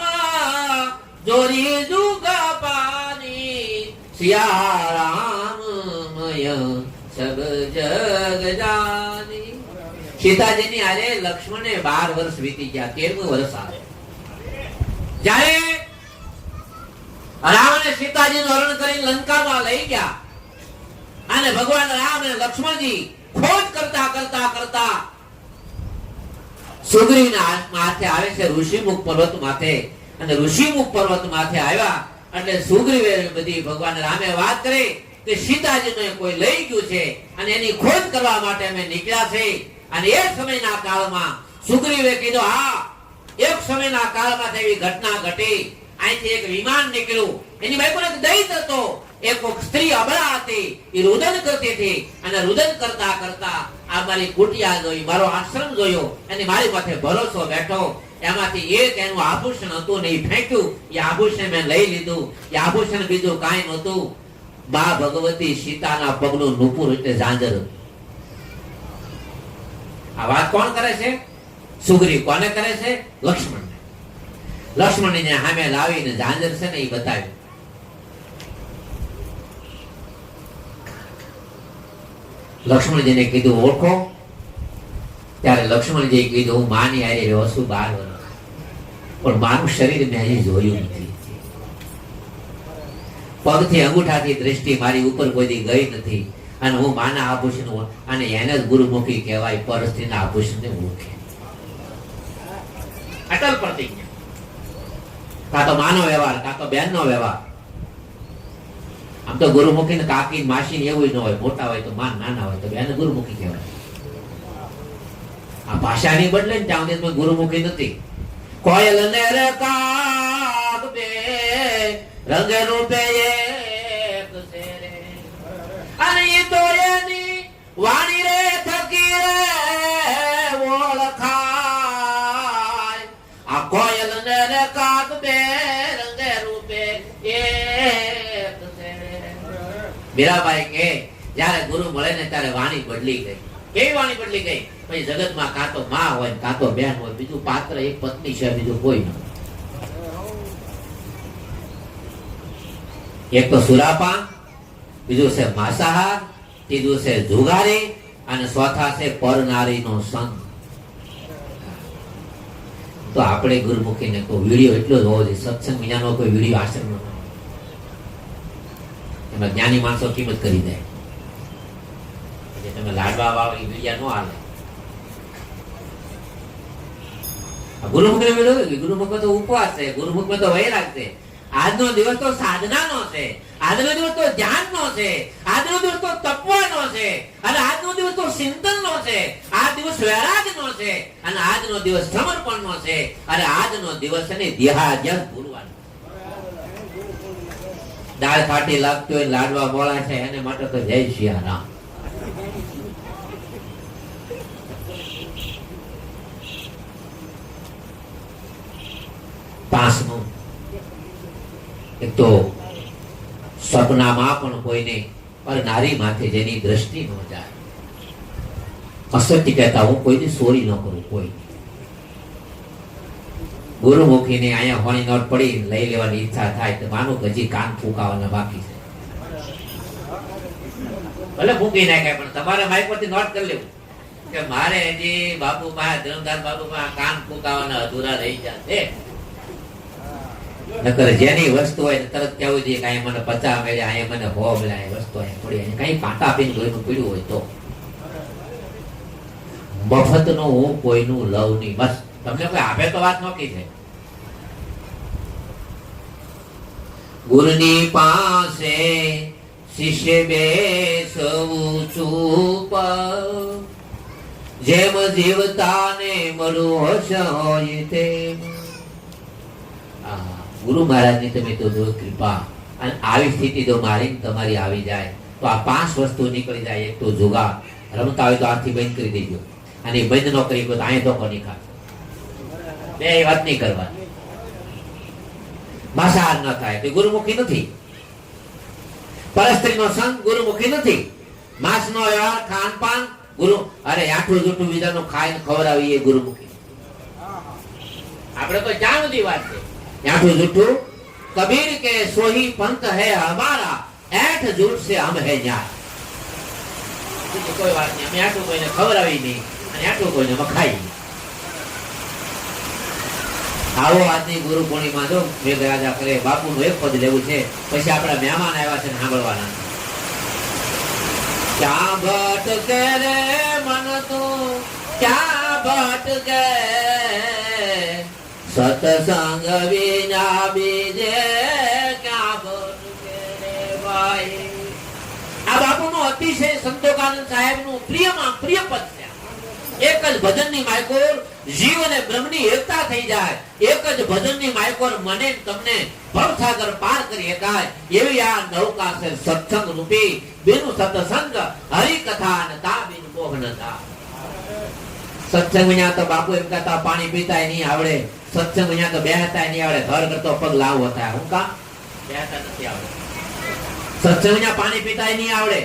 જોરી દુઃખ પાની. સિયા રામ મય સબ જગ જાની. સીતાજીની આરે લક્ષ્મણે 12 વર્ષ વીતી ગયા, 13મું વર્ષ આવે. જ્યારે રાવણે સીતાજીનું હરણ કરી લંકામાં લઈ ગયા અને ભગવાન રામ અને લક્ષ્મણજી ખોજ કરતા કરતા કરતા સુગ્રીવના માથે આવે છે ઋષિમુખ પર્વત માથે, અને ઋષિમુખ પર્વત માથે આવ્યા એટલે સુગ્રીવે બધી ભગવાન રામે વાત કરી કે સીતાજીને કોઈ લઈ ગયું છે અને એની ખોજ કરવા માટે અમે નીકળ્યા છે. અને એ સમયના કાળમાં સુગ્રીવે કીધું હા, એક સમયના કાળમાં એવી ઘટના ઘટી, અહીંથી એક વિમાન નીકળ્યું, એની બાજુ એક દૈત હતો, એક સ્ત્રી અબળા હતી, એ રુદન કરતી હતી, અને રુદન કરતા કરતા આ મારી કુટિયા જોઈ, મારો આશ્રમ જોયો, અને મારી માથે ભરોસો બેઠો. એમાંથી એક એનું આભૂષણ હતું ને એ ફેંક્યું, એ આભૂષણ મેં લઈ લીધું. એ આભૂષણ બીજું કાંઈ નહોતું, બા ભગવતી સીતાના પગનું નુપુર એટલે ઝાંઝર. આ વાત કોણ કરે છે? સુગ્રીવ. કોને કરે છે? લક્ષ્મણ. લક્ષ્મણને સામે લાવીને ઝાંઝર છે ને એ બતાવ્યું. લક્ષ્મણજીને કીધું ઓળખો. ત્યારે લક્ષ્મણજીએ કીધું હું માની આરે રહ્યો છું 12 વર્ષ, પણ માનું શરીર મેં હજી જોયું નથી. પગથી અંગૂઠાથી દ્રષ્ટિ મારી ઉપર કોઈ દી ગઈ નથી, અને હું માના આભૂષણ, અને એને જ ગુરુમુખી કહેવાય, પરસ્ત્રીના આભૂષણને ઓળખે. અટલ પ્રતિજ્ઞા. કાં તો માનો વ્યવહાર, કાં તો બેનનો વ્યવહાર. આમ તો ગુરુમુખી ને કાકી માસી એવું ન હોય, મોટા હોય તો માન, નાના હોય તો બેન ગુરુમુખી કહેવાય. આ ભાષાની બદલે ને ત્યાં સુધી ગુરુમુખી નથી. કોયલ ને રે કાક બે રંગ રૂપે એક છે રે, અને ઈ તો એની વાણી રે થકી રે ઓળખાય. આ કોયલ ને રે કાક બે રંગ રૂપે એક છે. મીરાબાઈ કે જયારે ગુરુ મળે ને ત્યારે વાણી બદલી ગઈ. કેવી વાણી બદલી ગઈ? પછી જગતમાં કાં તો માં હોય, કાં તો બેન હોય, બીજું પાત્ર એક પત્ની છે, બીજું કોઈ નહીં. એક તો સુરાપાન, બીજું છે માંસાહાર, ત્રીજું છે જુગારી, અને ચોથા છે પરનારીનો સંગ. તો આપણે ગુરુમુખીને કોઈ વિડીયો એટલો જ હોવો જોઈએ. સત્સંગ વિનાનો કોઈ વિડીયો આશ્રમ નો, એમાં જ્ઞાની માણસો કિંમત કરી દે. તમે લાડવા વાળો એ વિડીયા નો હાલે. ગુરુમુખ તો ઉપવાસ છે, ગુરુમુખ તો વૈરાગ છે. આજનો દિવસ તો સાધનાનો છે, આજનો દિવસ તો ધ્યાનનો છે, આજનો દિવસ તો તપવાનો છે, અને આજનો દિવસ તો ચિંતનનો છે, આ દિવસ વૈરાગનો છે, અને આજનો દિવસ સમર્પણનો છે, અને આજનો દિવસ ને દેહાધ્યાસ ભૂલવાનો. દાળ ફાટી લાગતી હોય, લાડવા મોળા છે, એને માટે તો જય સિયારામ. પાંચમું, એક તો સપનામાં પણ કોઈને પર નારી માથે જેની દ્રષ્ટિ ન જાય. અસત્ય કહેતા હું કોઈની ચોરી ન કરું. કોઈ ગુરુમુખીને અહીંયા હોણી નોટ પડી લઈ લેવાની ઈચ્છા થાય તો માનું કે હજી કાન ફૂંકાવાના બાકી છે. ભલે ફૂંકી નાખાય, પણ તમારે માઇક પરથી નોટ કરી લેવું કે મારે હજી બાપુમાં, ધર્મદાસ બાપુમાં કાન ફૂંકાવાના અધૂરા રહી જશે. નકર જેની વસ્તુ હોય તરત કેવું જોઈએ કે મને 50 મળ્યા, અહીંયા મને 100 મળ્યા, વસ્તુ અહીંયા પડી, કઈ કાંટા પીને કોઈનું પીડ્યું હોય તો. મફત નો હું કોઈનું લવ નહીં. બસ તમને કોઈ આપે તો વાત નોકી છે. ગુરુની પાસે શિષ્ય બેસવું ચૂપ, જેમ જીવતાને મળું હશ હોય તેમ. ગુરુ મહારાજની તમે તો જો કૃપા, અને આવી સ્થિતિ તો મારી તમારી આવી જાય તો આ 5 વસ્તુ નીકળી જાય. એક તો જુગાર, રમતા હોય તો આથી બંધ કરી દેજો, અને બંધ ન કરી તો અહીંયા તો કોની ખાશે. બે વાત નહીં કરવાની. માંસાહાર ન થાય તો ગુરુમુખી નથી. પરસ્ત્રીનો સંગ ગુરુમુખી નથી. માંસનો વ્યવહાર, ખાનપાન ગુરુ, અરે આઠું જૂઠું બીજાનું ખાઈને ખવડાવી એ ગુરુમુખી. આપણે તો જાણતી વાત છે. आठों जूठू कबीर के सोही पंथ है हमारा, 8 झूठ से हम है न्याय. कोई बात नहीं, हमें आठों कोई ने खवरावी नहीं, અને આઠું કોઈને મખાઈ. આવો આજની ગુરુ પૂર્ણિમા જો મેઘરાજા કરે બાપુનું એક પદ લેવું છે, પછી આપણા મહેમાન આવ્યા છે સાંભળવાના. ક્યાં ભટકે રે મન તું, ક્યાં ભટકે સત્સંગ વિના બીજે ક્યાં ભટકે રે ભાઈ. આ બાપુનું અતિશય સંતોષાનંદ સાહેબનું પ્રિયમાં પ્રિય પદ છે. એક જ ભજનની માયકોર જીવ અને બ્રહ્મની એકતા થઈ જાય. એક જ ભજનની માયકોર મને તમને ભવસાગર પાર કરી શકાય એવી આ નૌકા છે સત્સંગ રૂપી. બેનું સત્સંગ હરિકથા અને તા બિન મોહનતા. સત્સંગ વિના તો બાપુ એમ કહેતા પાણી પીતા નહીં આવડે, સત્સંગ વિના તો બેહતા નહીં આવડે, ઘર કરતો પગ લાવ હતા. હું કામ બેહતા નથી આવડે? સત્સંગ વિના પાણી પીતા નહીં આવડે,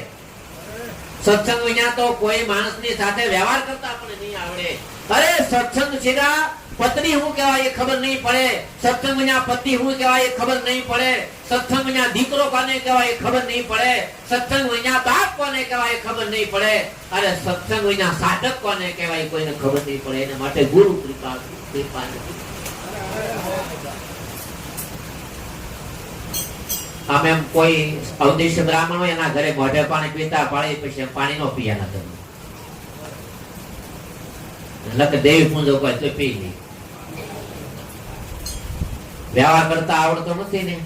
સત્સંગ વિના તો કોઈ માણસની સાથે વ્યવહાર કરતા પણ નહીં આવડે. અરે સત્સંગ સિવાય પત્ની શું કહેવાય એ ખબર નહીં પડે, સત્સંગ વિના પતિ શું કહેવાય એ ખબર નહીં પડે, સત્સંગ વિના દીકરો કોને કહેવાય એ ખબર નહીં પડે, સત્સંગ વિના બાપ કોને કહેવાય એ ખબર નહીં પડે. અરે સત્સંગ વિના સાધક કોને કહેવાય કોઈને ખબર નહીં પડે. એના માટે ગુરુ કૃપા નથી. આમ એમ કોઈ અવદેશ બ્રાહ્મણ હોય એના ઘરે મોઢે પાણી પીતા પાડી પછી પાણી નો પીયા ના લખ દેવી પૂંજો કોઈ તો પી લે. વ્યવહાર કરતા આવડતો નથી ને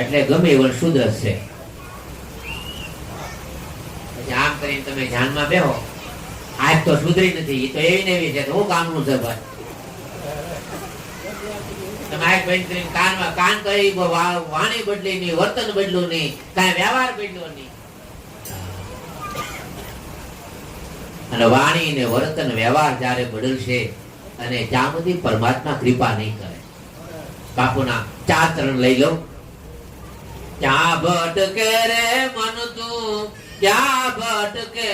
એટલે ગમે એવું શુદ્ર છે. પછી આમ કરીને તમે ધ્યાનમાં બેહો, આજ તો સુધરી નથી, એ તો એવી ને એવી છે હું કામનું છે ભાઈ. કાન કરી વાણી બદલી નહીં, વર્તન બદલું નહીં, કઈ વ્યવહાર બદલ્યો નહીં. અને વાણી ને વર્તન વ્યવહાર જયારે બદલશે અને જ્યાં બધી પરમાત્મા કૃપા નહીં કરે. બાપુના 4 ચરણ લઈ લો. ક્યાં ભટકે રે મન તું, ક્યાં ભટકે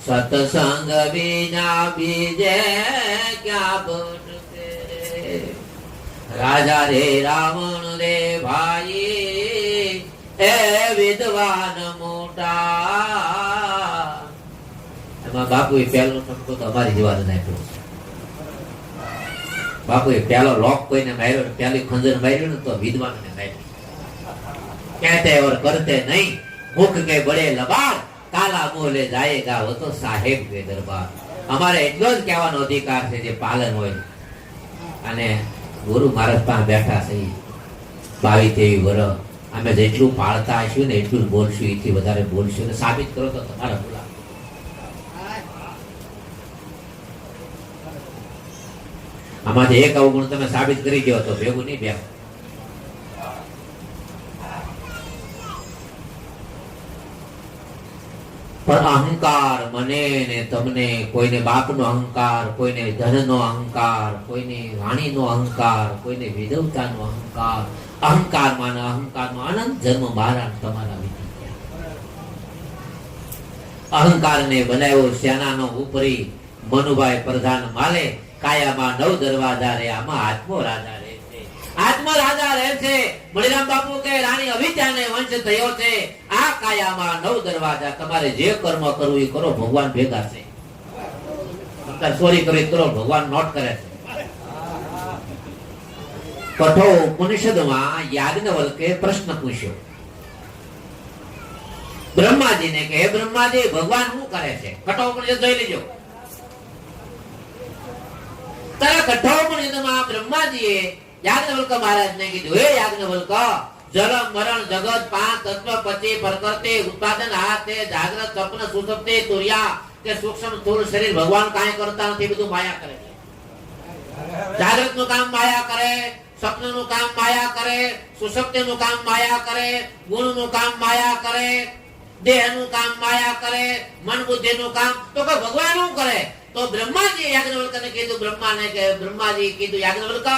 સત્સંગ વિના બીજે ક્યાં ભટકે. રાજા રે રાવણ રે ભાઈ એ વિદ્વાન મોટા. એમાં બાપુએ પહેલો ઠપકો તો અમારી જીવાને નાખ્યો. બાપુએ પહેલો લોક કોઈને માર્યો, પહેલી ખંજર માર્યો ને તો વિદ્વાનને માર્યો. કહેતે ઓર કરતે નહીં, મુખ કે બડે લબાડ, કાલા મોલે જાયેગા વો તો સાહેબ કે દરબાર. અમારે એટલો જ કહેવાનો અધિકાર છે જે પાલન હોય. અને ગુરુ મહારાજ પાસે બેઠા છે 22-23 વર્ષ. અમે જેટલું પાળતા હશું ને એટલું જ બોલશું, એથી વધારે બોલશું ને સાબિત કરો તો તમારા બોલા. આમાંથી એક અવગુણ તમે સાબિત કરી દો તો ભેગું નહીં બેહો. પણ અહંકાર મને ને તમને, કોઈને બાપનો અહંકાર, કોઈને ધનનો અહંકાર, કોઈને વાણીનો અહંકાર, કોઈને વિધવતાનો અહંકાર, અહંકારમાં અનંત જન્મ મારા તમારા વીતી ગયા. અહંકારને બનાવ્યો સેનાનો ઉપરી મનુભાઈ પ્રધાન માલે. કાયામાં 9 દરવાજા રે, આમાં આત્મો રાજા રહે છે. આત્મા રાજા રહે છે. મણિરામ બાપુ કે રાણી અવિદ્યાને વંશ થયો છે. આ કાયામાં 9 દરવાજા. તમારે જે કર્મ કરવું એ કરો, ભગવાન ભેગા છે. ચોરી કરી કરો, ભગવાન નોટ કરે છે. કઠો ઉપનિષદમાં યાજ્ઞવલ્કે પ્રશ્ન પૂછ્યો બ્રહ્માજીને કે હે બ્રહ્માજી, ભગવાન શું કરે છે? કઠો ઉપનિષદ જોઈ લેજો. તારા કઠોપનિષદમાં બ્રહ્માજીએ યાજ્ઞવલ્ક મહારાજને કીધું, હે યાજ્ઞવલ્ક, જલમ મરણ જગત 5 તત્વ પચી પ્રકૃતિ ઉત્પાદન હાથે જાગ્રત સ્વપ્ન સુષુપ્તિ તુર્યા કે સૂક્ષ્મ સ્થૂળ શરીર ભગવાન કાંઈ કરતા નથી, બધું માયા કરે છે. જાગ્રત નું કામ માયા કરે, સ્વપ્ન નું કામ માયા કરે, સુષુપ્તિ નું કામ માયા કરે, ગુણ નું કામ માયા કરે, દેહ નું કામ માયા કરે, મન બુદ્ધિ નું કામ તો કોઈ ભગવાન શું કરે? તો બ્રહ્માજી યાજ્ઞવલ્કને કીધું, બ્રહ્માને કે બ્રહ્માજી કીધું, યાજ્ઞવલ્ક,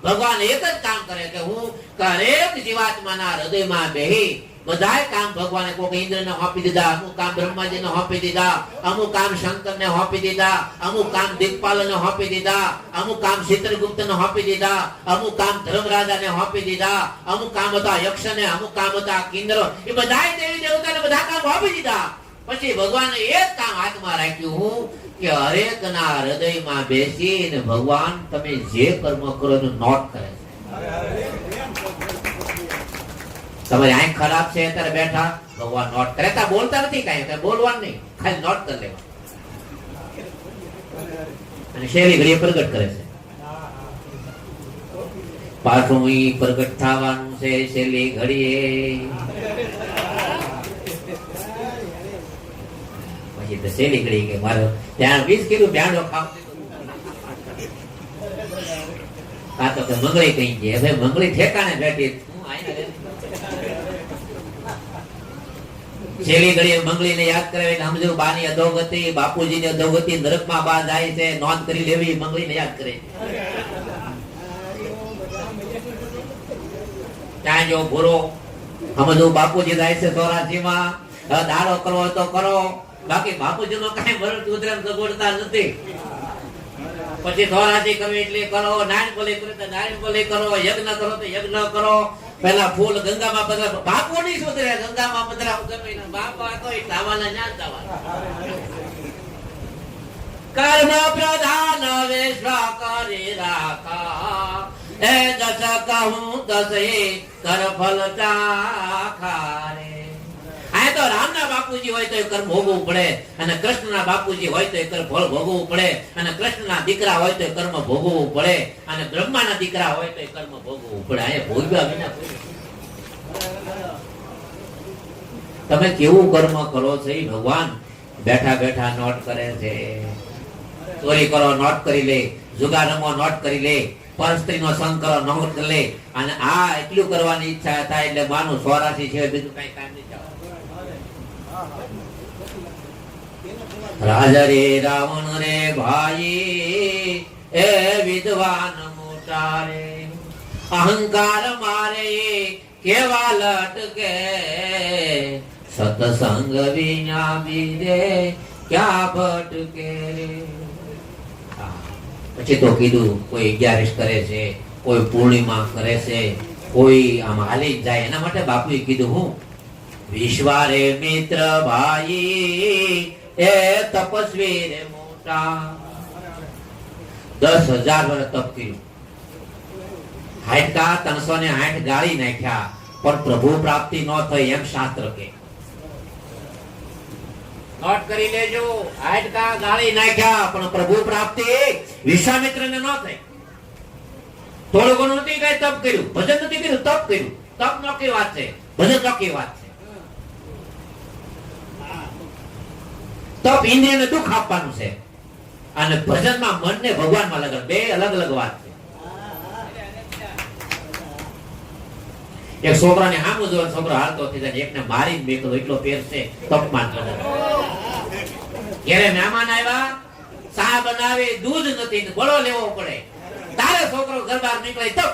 ભગવાન એક જ કામ કરે કે હું દરેક જીવાત્માના હૃદયમાં બેહી બધાય કામ ભગવાને કોઈ ઇન્દ્રને સોંપી દીધા, અમુક કામ બ્રહ્માજીને સોંપી દીધા, અમુક કામ શંકરને સોંપી દીધા, અમુક કામ દિક્પાલને સોંપી દીધા, અમુક કામ ચિત્રગુપ્તને સોંપી દીધા, અમુક કામ ધર્મરાજાને સોંપી દીધા, અમુક કામ હતા યક્ષને, અમુક કામ હતા કિન્નર. એ બધાય દેવી દેવતાને બધા કામ સોંપી દીધા. પછી ભગવાને એક કામ હાથમાં રાખ્યું, હું કે હરેક ના હૃદયમાં બેસીને ભગવાન તમે જે કર્મ કરો એનું નોટ કરે છે. તમારી આંખ ખરાબ છે અત્યારે બેઠા, ભગવાન નોટ કરે. બોલતા નથી, કઈ બોલવાનું નહીં, ખાલી નોટ કરી લેવા. અને શેરી ઘડીએ પ્રગટ કરે છે. પાછું ઈ પ્રગટ થવાનું છે છેલ્લી ઘડીએ. પછી તો છેલ્લી ઘડી કે મારો ત્યાં 20 કિલો બ્યાંડો ખાવ. આ તો કે મંગળી કઈ છે, હવે મંગળી ઠેકાણે બેઠી. છેલ્લી ઘડીએ મંગળીને યાદ કરે એટલે સમજો બાની અધોગતિ, બાપુજીની અધોગતિ, નરકમાં બા જાય છે, નોંધ કરી લેવી. મંગળીને યાદ કરે. ત્યાં જો ભૂરો સમજો બાપુજી જાય છે 84 માં, દાડો કરવો તો કરો, બાકી બાપુજી નો કઈ મરણ ઉતરામ સગવડતા નથી. પછી 84 કરવી એટલે કરો, નારાયણ બોલી કરે તો નારાયણ બોલી કરો, યજ્ઞ કરો તો યજ્ઞ કરો. પેલા ફૂલ ગંગામાં પધરા, બાપુ નહીં સુધરે, ગંગામાં પધરા ઉતરવી. બાપા તો ધાવાના જ્ઞાન ધાવાના. કર્મ પ્રધાન વિશ્વ કરી રાખા, એ દસ કહું દસ કર ફલ ચાખારે. આ તો રામના બાપુજી હોય તો એ કર્મ ભોગવવું પડે, અને કૃષ્ણના બાપુજી હોય તો એ કર્મ ફળ ભોગવવું પડે, અને કૃષ્ણના દીકરા હોય તો એ કર્મ ભોગવવું પડે, અને બ્રહ્માના દીકરા હોય તો એ કર્મ ભોગવવું પડે. આ ભોગવ્યા વિના તમે કેવું કર્મ કરો છો એ ભગવાન બેઠા બેઠા નોટ કરે છે. ચોરી કરો નોટ કરી લે, જુગાર રમો નોટ કરી લે, પરસ્ત્રીનો સંગ કરો નોટ કરી લે, અને આ એટલું કરવાની ઈચ્છા થાય એટલે માનું 84 છે, બીજું કઈ કામ નહીં. રાજા રે રાવણ રે ભાઈ એ વિદ્વાન મોટા રે, અહંકાર મારે કેવા લટકે, સત્સંગ વિના બીજે ક્યાં ભટકે. પછી તો કીધું કોઈ 11 કરે છે, કોઈ પૂર્ણિમા કરે છે, કોઈ આમ હાલી જાય. એના માટે બાપુએ કીધું હું વિશ્વારે મિત્ર ભાઈ એ તપસ્વી રે મોટા. 10,000 વર્ષ તપ કર્યું, હાડકા 360 ગાળી નાખ્યા, પણ પ્રભુ પ્રાપ્તિ ન થઈ એમ શાસ્ત્ર કે. નોટ કરી લેજો, હાડકા ગાળી નાખ્યા પણ પ્રભુ પ્રાપ્તિ વિશ્વામિત્રને ન થઈ. થોડું ઘણું નથી કઈ તપ કર્યું, ભજન નથી કર્યું, તપ કર્યું. તપ નોકી વાત છે, ભજન નોકી વાત છે. તપ ઇન્દ્રિયને દુઃખ આપવાનું છે, અને ભજનમાં મનને ભગવાનમાં લગાડ, બે અલગ અલગ વાત છે. એક છોકરાને આમ જો છોકરો હાલતો થઈ જાય, એકને મારી મેકલો એટલો પેર છે તપમાન કરે. ઘરે મહેમાન આવ્યા, ચા બનાવે, દૂધ નથી, બળો લેવો પડે, તારે છોકરો ઘર બહાર નીકળે તપ.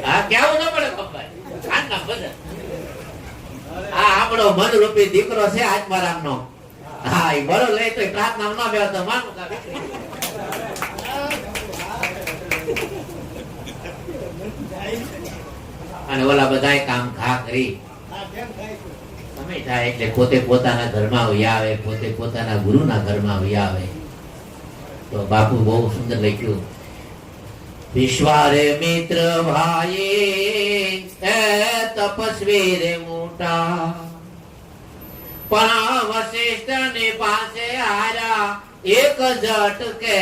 હા કેવું ન પડે પપ્પા, ખાનના ભજન. આ આપણો મન રૂપી દીકરો છે આત્મારામ નો. હા એ બળો લે તો પ્રાર્થના ન બેવા તો માનું કા. અને ઓલા બધાય કામ ઘા કરી સમય થાય એટલે પોતે પોતાના ઘરમાં વયા આવે, પોતે પોતાના ગુરુના ઘરમાં વયા આવે. તો બાપુ બહુ સુંદર લખ્યું, વિશ્વારે મિત્ર ભાઈ એ તપસ્વી રે મોટા, પણ વશિષ્ઠ ની પાસે આયા એક ઝટકે,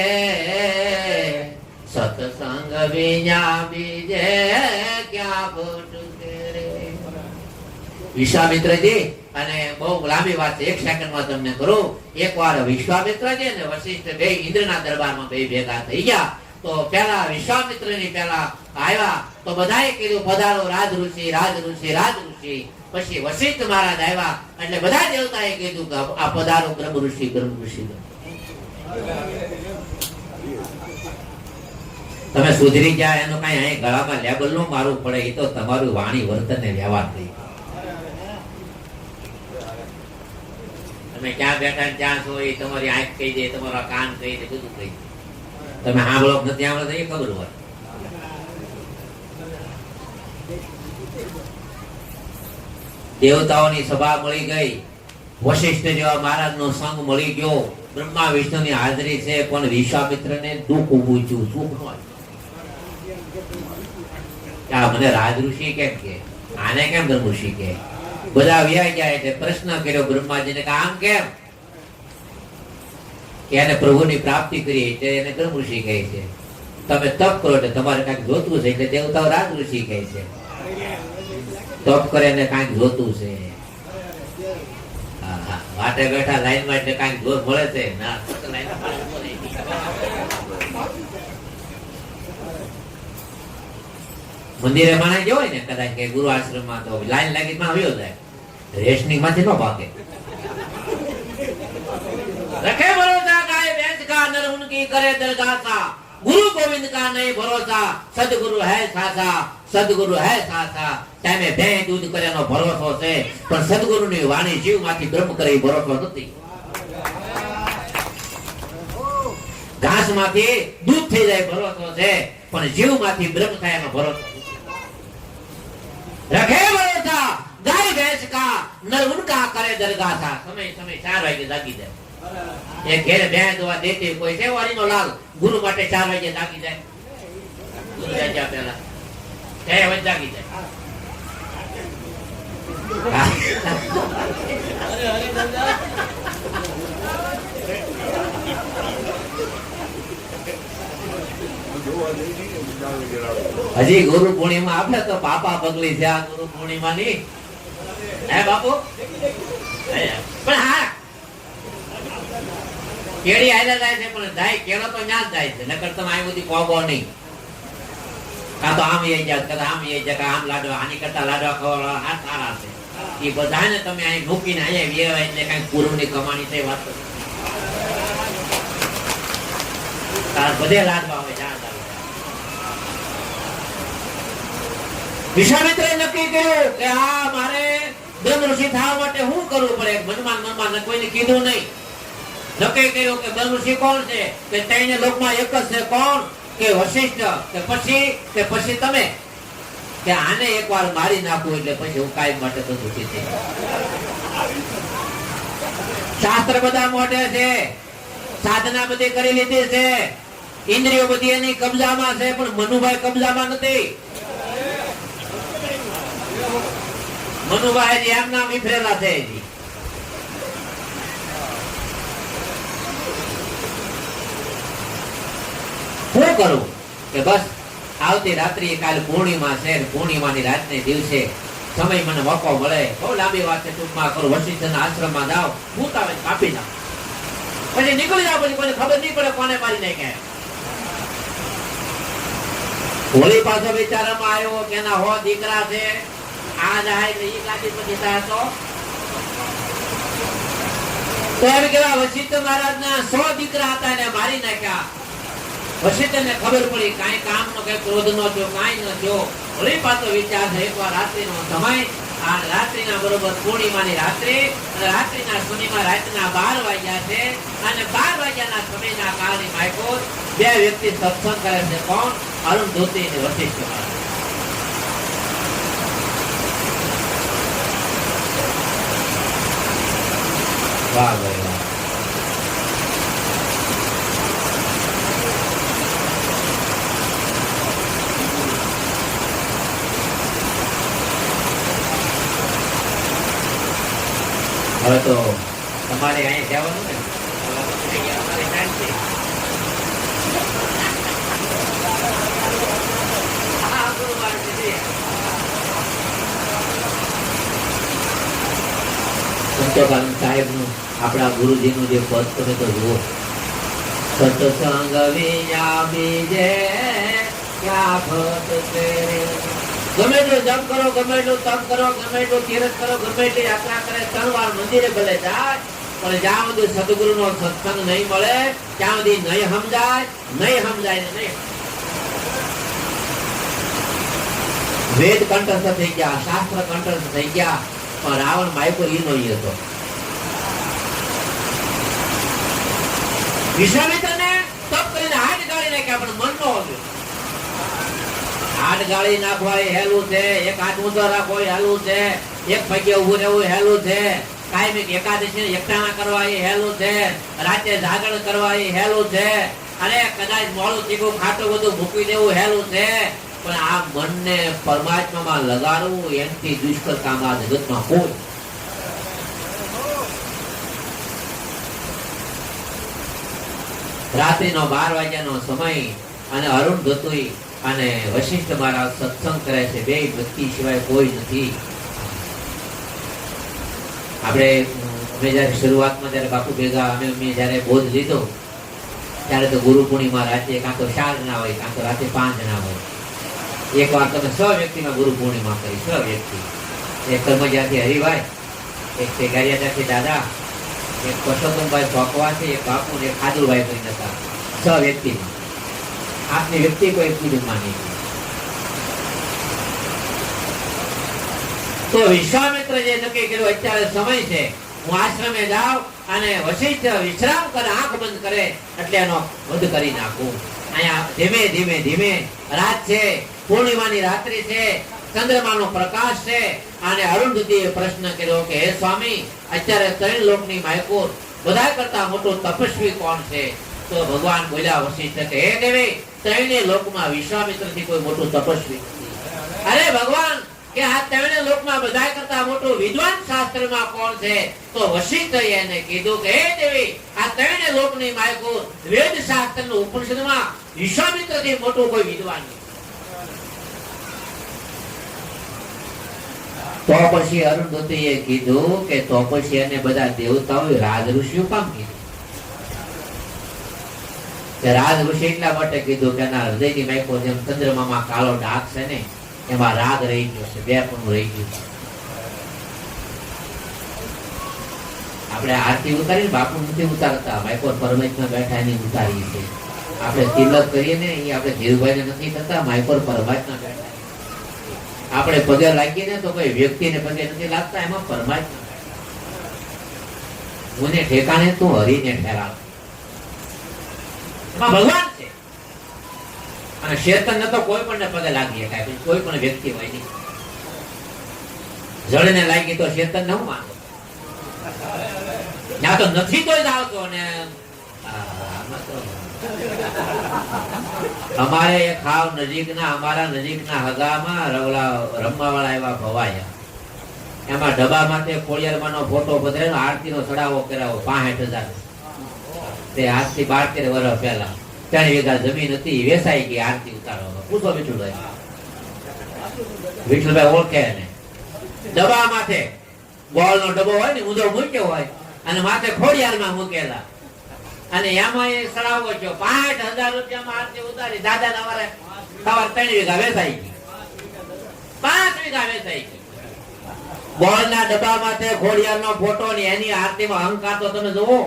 સત્સંગ વિના બીજે ક્યાં ભટકે રે. વિશ્વામિત્રજી, અને બહુ લાંબી વાત છે, 1 સેકન્ડમાં તમને કરું. એકવાર વિશ્વામિત્રજી અને વશિષ્ઠ બે ઇન્દ્રના દરબારમાં બે ભેગા થઈ ગયા. તો પેલા વિશ્વામિત્રની પેલા આવ્યા તો બધાએ કીધું પધારો રાજ ઋષિ, રાજ ઋષિ, રાજ ઋષિ. પછી વશિષ્ઠ મહારાજ આવ્યા એટલે બધા દેવતાએ કીધું કે આ પધારો બ્રહ્મ ઋષિ, બ્રહ્મ ઋષિ. તમે સુધરી ગયા એનો કઈ અહીં ગળામાં લેબલ નો મારવું પડે, એ તો તમારું વાણી વર્તન ને વ્યવહાર થઈ. તમે ક્યાં બેઠા ને ક્યાં છો એ તમારી આંખ કહી દે, તમારા કાન કહી દે, બધું કહી દે. તમે સાંભળો નથી સાંભળો એ ખબર હોય. દેવતાઓની સભા મળી ગઈ, વશિષ્ઠ જેવા મહારાજ નો સંગ મળી ગયો, બ્રહ્મા વિષ્ણુ ની હાજરી છે, પણ વિશ્વામિત્રને દુઃખ ઉભું થયું. સુખ નો મને રાજ ઋષિ કેમ કે, આને કેમ બ્રહ્મ ઋષિ કે? બધા વ્યાય ગયા એટલે પ્રશ્ન કર્યો બ્રહ્માજીને કે આમ કેમ? કે એને પ્રભુની પ્રાપ્તિ કરી એટલે એને બ્રહ્મ ઋષિ કહે છે. તમે તપ કરો એટલે તમારે કાંઈક જોતું છે એટલે દેવતાઓ રાજ ઋષિ કહે છે. તપ કરે ને કાંઈક જોતું છે. વાટે બેઠા લાઈનમાં એટલે કાંઈક જોર મળે છે. ના મંદિરે માણસ જો હોય ને કદાચ કે ગુરુ આશ્રમમાં તો લાઈન લાગી માં આવ્યો જાય રેશનિંગ માંથી ન ભાગે. रखे भरोसा गाय भैंस का नर उनकी करे दरगाह सा गुरु गोविंद का नहीं भरोसा सदगुरु है सासा सदगुरु है सासा. ટાઈમે ભેં દૂધ કરેનો ભરોસો છે પણ સદગુરુની વાણી જીવમાંથી બ્રહ્મ કરે ભરોસો નથી. ઘાસમાંથી દૂધ થઈ જાય ભરોસો છે પણ જીવમાંથી બ્રહ્મ થાય એનો ભરોસો નથી. रखे भरोसा गाय भैंस का नर उनका करे दरगाह सा. समय समय 4 વાગે જાગી જાય. એ ઘેર ભેં દોવા દેતી કોઈ સેવારી નો લાલ ગુરુ માટે 4 વાગે જાગી જાય. ગુરુ જાગ્યા પહેલા 6 વાગે જાગી જાય. હજી ગુરુ પૂર્ણિમા આપણે તો પાપા પગલી છે આ ગુરુ પૂર્ણિમા ની. હે બાપુ પણ હા કેડી આયલા જાય છે પણ જાય કેળો તો ન્યા જ જાય છે. નકર તમે આ બધી કોગો નહીં. કાં તો આમ એ જાય કદા આમ એ જાય આમ લાડવા આની કરતા લાડવા ખવડાવવા હાથ સારા છે. એ બધાને તમે અહીં મૂકીને અહીંયા વેવાય એટલે કઈ પૂર્વની કમાણી છે વાત તાર બધે લાડવા હોય જા વિશ્વામિત્રે નક્કી કર્યું કે આ મારે બ્રહ્મ ઋષિ થવા માટે શું કરવું પડે. મનમાં કોઈને કીધું નહીં. નક્કી કર્યું કે બ્રહ્મ ઋષિ કોણ છે કે ત્રણે લોકમાં એક જ છે. કોણ કે વશિષ્ઠ કે પછી તમે કે આને એકવાર મારી નાખું એટલે પછી હું કાયમ માટે તો દુઃખી થઈ. શાસ્ત્ર બધા મોઢે છે, સાધના બધી કરી લીધી છે, ઇન્દ્રિયો બધી એની કબજામાં છે પણ મનુભાઈ કબજામાં નથી. મનુભાઈ એમ નામ વિફરેલા છે. શું કરું કે બસ આવતી રાત્રિ કાલ પૂર્ણિમા છે. પૂર્ણિમાની રાતને દિવસે સમય મને મોકો મળે બહુ લાંબી વાત છે ટૂંકમાં કરું. વશિષ્ઠના આશ્રમમાં જાઓ ભૂત આવે કાપી જાઓ પછી નીકળી જાઓ. પછી કોઈને ખબર નહીં પડે કોને મારી નાખ્યા. હોળી પાછો વિચારમાં આવ્યો કે એના 100 દીકરા છે. આ જાય એટલે ઈ ગાદી પછી થાય તો એમ કેવા વશિષ્ઠ મહારાજના 100 દીકરા હતા એને મારી નાખ્યા. વશિષ્ઠને ખબર પડી કાંઈ કામ નો કઈ ક્રોધ નો થયો કાંઈ ન થયો. વળી પાછો વિચાર છે એકવાર રાત્રિનો સમય આ રાત્રિના બરોબર પૂર્ણિમાની રાત્રિ અને રાત્રિના શનિમાં રાતના 12 વાગ્યા છે અને 12 વાગ્યાના સમયના કાળની માયકો બે વ્યક્તિ સત્સંગ કરે છે. કોણ? અરુંધતી અને વશિષ્ઠ મહારાજ. વાહ ભાઈ વાહ. હવે તો તમારે અહીંયા જવાનું ને સાહેબ નું આપણા ગુરુજી નું જે પદ તમે તો જુઓ. સત્સંગ વિના બીજે ક્યાં ભટ તેરે. ગમે એટલું જપ કરો, ગમે એટલું તપ કરો, ગમે એટલું તીરથ કરો, ગમે એટલી યાત્રા કરે, 3 વાર મંદિરે ભલે જાય પણ જ્યાં સુધી સદગુરુ નો સત્સંગ નહીં મળે ત્યાં સુધી નહીં સમજાય ને નહીં. વેદ કંઠસ્થ થઈ ગયા, શાસ્ત્ર કંઠસ્થ થઈ ગયા પણ રાવણ માયકો ઈ નો હતો. વિશ્વામિત્રને તપ કરીને હાથ ગાળી નાખ્યા પણ મન નો હતો. હાથ ગાળી નાખવા એ હેલું છે, એક હાથ ઊંચો રાખવો એ હેલું છે, એક પગે ઉભું રહેવું હેલું છે, કાયમિક એકાદશી એકટાણા કરવા એ હેલું છે, રાતે જાગરણ કરવા એ હેલું છે, અને કદાચ મોડું તીખું ખાટું બધું મૂકી દેવું હેલું છે પણ આ મનને પરમાત્મામાં લગાડવું એનાથી દુષ્કર કામ આ જગતમાં કોઈ. રાત્રિનો 12 વાગ્યાનો સમય અને અરુણધતુઈ અને વશિષ્ઠ મહારાજ સત્સંગ કરે છે. બે વ્યક્તિ સિવાય કોઈ નથી. આપણે અમે જયારે શરૂઆતમાં જયારે બાપુ ભેગા અમે જયારે બોધ લીધો ત્યારે તો ગુરુ પૂર્ણિમા રાતે કાં તો 4 જણા હોય, કાં તો રાતે 5 જણા હોય. એક વાર તમે 6 વ્યક્તિમાં ગુરુ પૂર્ણિમા કરી. 6 વ્યક્તિ, એક કર્મજાથી હરિભાઈ, એક ગારિયાથી દાદા, એક પરસોત્તમભાઈ ચોકવા છે, એક બાપુ ને એક ખાદુભાઈ કરીને હતા. 6 વ્યક્તિમાં આપની વ્યક્તિ કોઈ કુટુંબમાં નહીં. તો વિશ્વામિત્ર જે નક્કી કર્યું અત્યારે સમય છે, હું આશ્રમે જાઉં અને વશિષ્ઠ વિશ્રામ કરે, આંખ બંધ કરે એટલે એનો વધ કરી નાખું. અહીંયા ધીમે ધીમે ધીમે રાત છે, પૂર્ણિમાની રાત્રિ છે, ચંદ્રમાનો પ્રકાશ છે. અને અરુંધતીએ પ્રશ્ન કર્યો કે હે સ્વામી, અત્યારે 3 લોકની માયકોર બધા કરતા મોટો તપસ્વી કોણ છે? તો ભગવાન બોલ્યા વશિષ્ઠ કે હે દેવી, 3 લોકમાં વિશ્વામિત્રથી કોઈ મોટું તપસ્વી નથી. અરે ભગવાન કે આ 3 લોકમાં બધા કરતા મોટું વિદ્વાન શાસ્ત્રમાં કોણ છે? તો વશિષ્ઠએ એને કીધું કે હે દેવી, આ 3 લોકની માયકોર વેદ શાસ્ત્રનું ઉપનિષદમાં વિશ્વામિત્રથી મોટું કોઈ વિદ્વાન નથી. તો પછી અરુંધતીએ કીધું કે તો પછી એને બધા દેવતાઓએ રાજ ઋષિઓ કામ કીધું? રાજ ઋષિ એટલા માટે કીધું કે એના હૃદયની માયકો જેમ ચંદ્રમામાં કાળો ડાઘ છે ને, એમાં રાગ રહી ગયો છે, બેપણું રહી ગયું છે. આપણે આરતી ઉતારીને બાપુ નથી ઉતારતા, માયકો પરમાત્મા બેઠા એની ઉતારીએ છીએ. આપણે તિલક કરીએ ને એ આપણે ધીરુભાઈને નથી કરતા, માયકો પરમાત્મા બેઠા. આપણે પગે લાગીએ ને તો કોઈ વ્યક્તિને પગે નથી લાગતા, એમાં પરમાત્મા બેઠા. મને ઠેકાણે તું હરીને ઠેરાવ, એમાં ભગવાન છે. અને શેતન ને તો કોઈ પણ પગે લાગી શકાય, કોઈ પણ વ્યક્તિ હોય નહીં. જળને લાગી તો શેતન ને હું માનો, ના તો નથી તો જ આવતો. ને અમારે ખાવ નજીકના, અમારા નજીકના હગામાં રમવા વાળા એવા ભવાયા, એમાં ડબ્બામાં તે ખોડિયારમાંનો ફોટો પધરાયો, આરતીનો ચડાવો કરાવો 65,000. તે આજથી 12-13 વર્ષ પહેલા 3 વીઘા જમીન હતી, વેસાઈ ગઈ. આરતી ઉતારો પૂછો વિઠ્ઠલભાઈ, વિઠ્ઠલભાઈ ઓળખે ને. ડબ્બા માથે ગોળનો ડબ્બો હોય ને, ઊંધો મૂક્યો હોય અને માથે ખોડિયારમાં મૂકેલા, અને એમાં એ સડાવો છો 65,000 રૂપિયામાં આરતી ઉતારી. દાદા સવારે 3 વીઘા વેસાઈ ગઈ, 5 વીઘા વેસાઈ ગઈ. ગોળના ડબ્બા માથે ખોડિયારનો ફોટો ને એની આરતીમાં અહંકાર તો તમે જુઓ.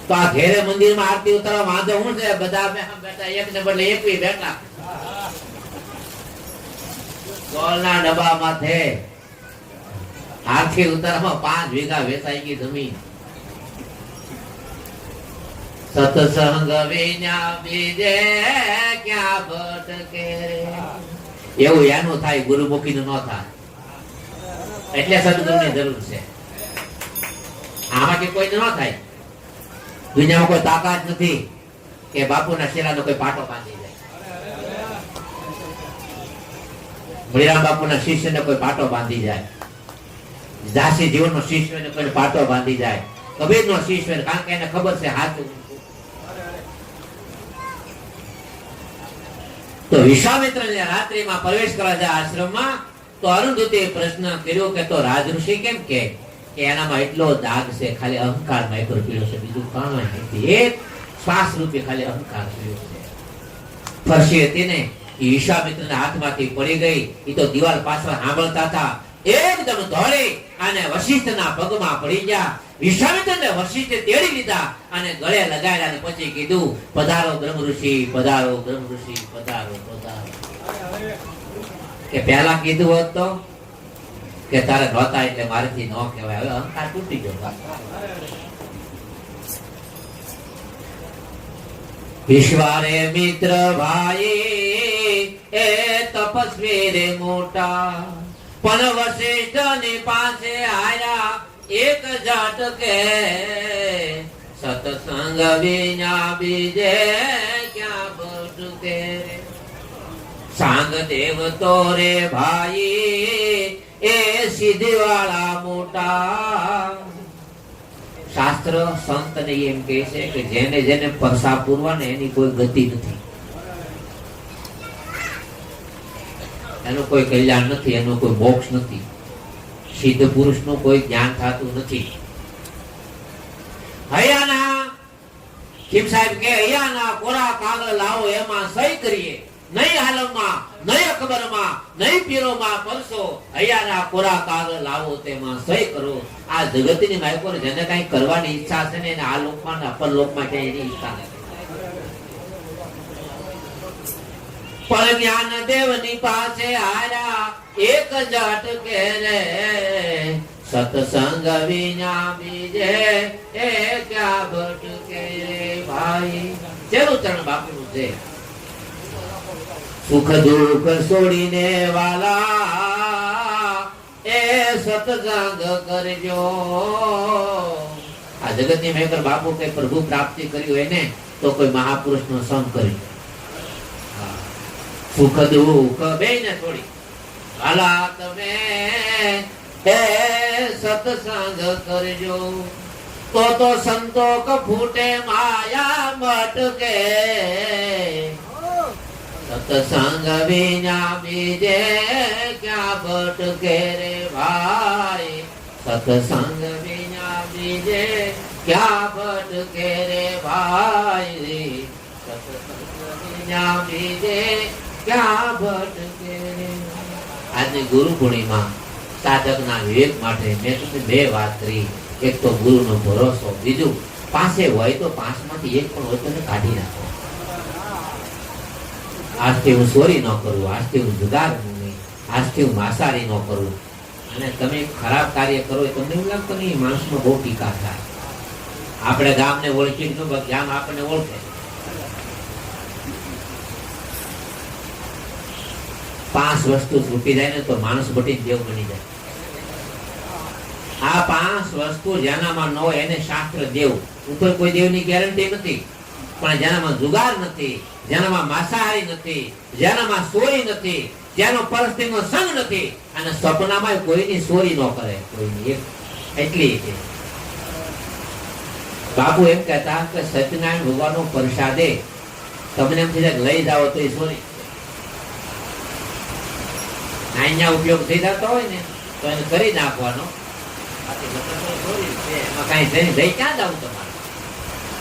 તો આ ઘેરે મંદિરમાં આરતી ઉતારવા વાંધો શું છે? બધા બેઠા, એક ને બદલે એક બેઠા. ગોળના ડબ્બા માથે આરતી ઉતારવામાં 5 વીઘા વેચાઈ ગઈ જમીન. સત્સંગ વિના બીજે ક્યાં ભટકે, એવું એનું થાય, ગુરુમુખી નું ન થાય. એટલે સદગુરુની જરૂર છે. આમાંથી કોઈ ન થાય. દુનિયામાં કોઈ તાકાત નથી કે બાપુના શેરાનો કોઈ પાટો બાંધી જાય. બળીરામ બાપુના શિષ્યને કોઈ પાટો બાંધી જાય, દાસી જીવનનો શિષ્યને કોઈ પાટો બાંધી જાય, કબીરનો શિષ્ય, કારણ કે એને ખબર છે હાચું. તો વિશ્વામિત્ર રાત્રિમાં પ્રવેશ કરવા જાય આશ્રમમાં, તો અરુંધતીએ પ્રશ્ન કર્યો કે તો રાજઋષિ કેમ કે એનામાં એટલો દાગ છે, ખાલી અહંકાર માં એકલો પીળો છે, બીજું કાંઈ નથી. એક શ્વાસ રૂપે ખાલી અહંકાર પીળો છે. ફરસી હતી ને એ વિશ્વામિત્રના હાથમાંથી પડી ગઈ. એ તો દિવાલ પાછળ સાંભળતા હતા, એકદમ દોડી અને વશિષ્ઠના પગમાં પડી ગયા. વિશ્વામિત્રને વશિષ્ઠે તેડી લીધા અને ગળે લગાડ્યા અને પછી કીધું, પધારો બ્રહ્મ ઋષિ, પધારો બ્રહ્મ ઋષિ, પધારો પધારો. કે પહેલા કીધું હોત તો કે તારે નહોતા એટલે મારેથી ન કહેવાય. હવે અહંકાર તૂટી ગયો. વિશ્વારે મિત્ર ભાઈ એ તપસ્વી રે મોટા, પણ વશિષ્ઠ ની પાસે આયા એક ઝટકે, સત્સંગ વિના બીજે ક્યાં ભટકે. સાંગ દેવ તો રે ભાઈ એ સિદ્ધિ વાળા મોટા, શાસ્ત્ર સંત ને એમ કહે છે કે જેને જેને પરસા પૂરવા ને એની કોઈ ગતિ નથી, એનું કોઈ કલ્યાણ નથી, એનું કોઈ મોક્ષ નથી, સિદ્ધ પુરુષ નું કોઈ જ્ઞાન થતું નથી. હૈયાના ખીમ સાહેબ કે હૈયાના કોરા કાગળ લાવો એમાં સહી કરીએ, નહીં આલમમાં નહીં અકબરમાં નહીં પીરોમાં પરસો, હૈયાના કોરા કાગળ લાવો તેમાં સહી કરો. આ જગતની માયકોર જેને કઈ કરવાની ઈચ્છા છે ને એને આ લોકમાં ને અપર લોકમાં ક્યાંય એની ઈચ્છા નથી. પણ જ્ઞાન દેવની પાસે આયા એક જટ કે રે, સત્સંગ વિના બીજે એ ક્યાં ભટકે રે ભાઈ. ચેરુચરણ બાપુનું છે, સુખ દુઃખ છોડીને વાલા એ સત્સંગ કરજો. આ જગતની મેકર બાપુ કે પ્રભુ પ્રાપ્તિ કર્યું એને તો કોઈ મહાપુરુષ નો સંગ કર્યો. સુખ દુઃખ બેને છોડી વાલા તમે એ સત્સંગ કરજો, તો સંતોક ફૂટે માયા મટકે. સત્સંગ વિના બીજે ક્યાં ભટકે રે ભાઈ, સત્સંગ વિના બીજે ક્યાં ભટકે રે ભાઈ, સત્સંગ વિના બીજે ક્યાં ભટકે રે. આજની ગુરુ પૂર્ણિમા સાધકના વિવેક માટે મેં તમને બે વાત કરી. એક તો ગુરુનો ભરોસો, બીજું પાસે હોય તો પાંચમાંથી એક પણ હોય તો કાઢી નાખો. આજથી હું ચોરી ન કરું, આજથી હું જુગાર નહીં, આજથી હું માસારી ન કરું. અને તમે ખરાબ કાર્ય કરો તમને એવું લાગતું નહીં માણસમાં બહુ ટીકા થાય. આપણે ગામને ઓળખી ન ગામ આપણને ઓળખે. 5 વસ્તુ છૂટી જાય ને તો માણસ બટી દેવ બની જાય. આ 5 વસ્તુ જેનામાં ન હોય એને શાસ્ત્ર દેવ. ઉપર કોઈ દેવની ગેરંટી નથી, પણ જેનામાં જુગાર નથી, જેનામાં માંસાહારી નથી, જેનામાં ચોરી નથી, જેનો પરસ્ત્રીનો સંગ નથી, અને સપનામાં કોઈની ચોરી ન કરે, કોઈની એટલી છે. બાપુ એમ કહેતા કે સત્યનારાયણ ભગવાનનો પ્રસાદે તમને એમ થઈ જાય લઈ જાઓ તો એ ચોરી. અહીંયા ઉપયોગ થઈ જતો હોય ને તો એને કરી નાખવાનો. એમાં કઈ જઈ ક્યાં જવું તમારે?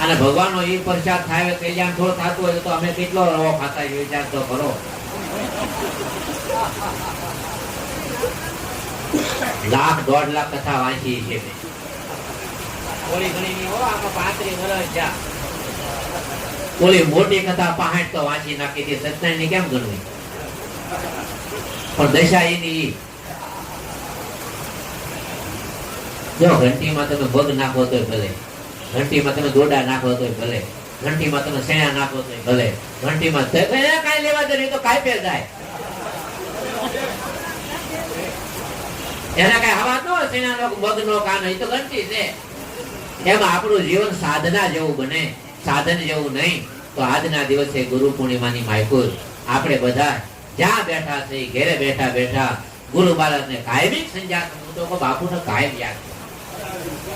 અને ભગવાનનો એ પ્રસાદ થાય કલ્યાણ થોડું થતું હોય તો અમે કેટલો રવો ખાતા વિચાર તો કરો. લાખ 1.5 લાખ કથા વાંચી છે. થોડી ઘણી હો આમાં 35 વર્ષ થયા. ઓલી મોટી કથા 65 તો વાંચી નાખી હતી. સત્યનારાયણ ની કેમ ગણવી? પણ દશા એની જો ઘંટીમાં તમે બગ નાખો તો ભલે, ઘંટીમાં તમે દોડા નાખો તો ભલે, ઘંટીમાં તમે સેણા નાખો તો ભલે, ઘંટીમાં કાંઈ લેવા દે તો કાંઈ પે જાય. એના કઈ હવા નો સેણાનો બગ નો કાન એ તો ઘંટી છે. એમાં આપણું જીવન સાધના જેવું બને, સાધન જેવું નહીં. તો આજના દિવસે ગુરુ પૂર્ણિમાની માયકુર આપણે બધા જ્યાં બેઠા છે ઘેરે બેઠા બેઠા ગુરુ મહારાજને કાયમિક સંજાત હું તો બાપુને કાયમ યાદ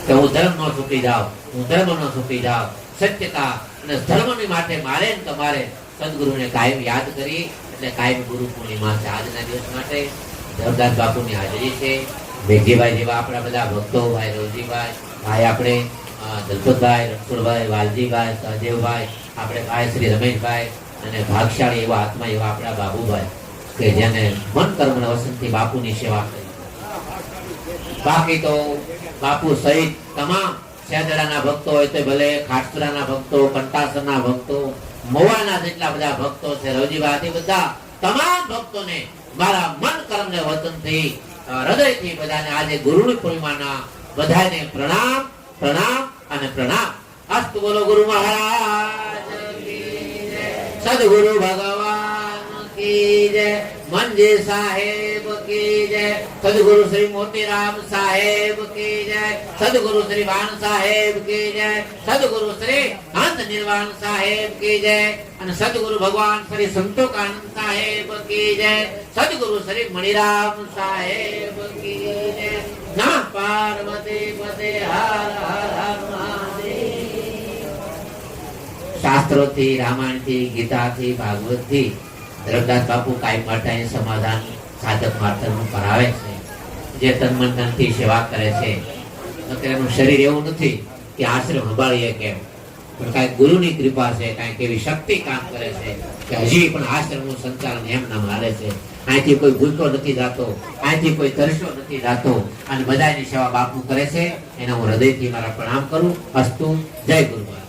કે હું ધર્મ નો છૂટી જાઉં, હું ધર્મ નો છૂટી જાઉં. સત્યતા અને ધર્મની માટે મારે ને તમારે સદગુરુને કાયમ યાદ કરી. એટલે કાયમ ગુરુ પૂર્ણિમા છે. આજના દિવસ માટે ધરદાસ બાપુની હાજરી છે. મેઘજીભાઈ જેવા આપણા બધા ભક્તો, ભાઈ રોજીભાઈ, ભાઈ આપણે દલપતભાઈ, રણછોડભાઈ, વાલજીભાઈ, સહદેવભાઈ, આપણે ભાઈ શ્રી રમેશભાઈ અને ભાગશાળી એવા આત્મા એવા આપણા બાબુભાઈ કે જેને મન કર્મ વસનથી બાપુની સેવા કરી. બાકી તો બાપુ સહિત તમામ શેદડાના ભક્તો હોય તો ભલે, ખાટસરાના ભક્તો, કંટાસરના ભક્તો, મવાના જેટલા બધા ભક્તો છે, રવજીભાઈ બધા તમામ ભક્તોને મારા મન કર્મ ને વતનથી હૃદયથી બધાને આજે ગુરુની પૂર્ણિમાના બધાને પ્રણામ પ્રણામ અને પ્રણામ. અસ્તુ બોલો ગુરુ મહારાજ કી જય, સદગુરુ ભગવાન કી જય, મંજી સાહેબ કી જય, સદગુરુ શ્રી મોતીરામ સાહેબ કી જય, સદગુરુ શ્રી વાણ સાહેબ કી જય, સદગુરુ શ્રી અંત નિર્વાણ સાહેબ કી જય, અને સદગુરુ ભગવાન શ્રી સંતોકાનંદ સાહેબ કી જય, સદગુરુ શ્રી મણિરામ સાહેબ કી જય. નમઃ પાર્વતી પતે હર હર હર શાસ્ત્રોથી, રામાયણથી, ગીતાથી, ભાગવતથી ધરમદાસ બાપુ કાયમ માટે અહીં સમાધાન સાધક માર્તરનું કરાવે છે. જે તન મન ધનથી સેવા કરે છે, નકર એનું શરીર એવું નથી કે આશ્રમ સંભાળીએ કેમ, પણ કાંઈક ગુરુની કૃપા છે, કાંઈક એવી શક્તિ કામ કરે છે કે હજી પણ આશ્રમનું સંચાલન એમ નામ હાલે છે. અહીંથી કોઈ ભૂલતો નથી જાતો, અહીંથી કોઈ તરસ્યો નથી જાતો, અને બધાની સેવા બાપુ કરે છે. એના હું હૃદયથી મારા પ્રણામ કરું. અસ્તુ. જય ગુરુ મહારાજ.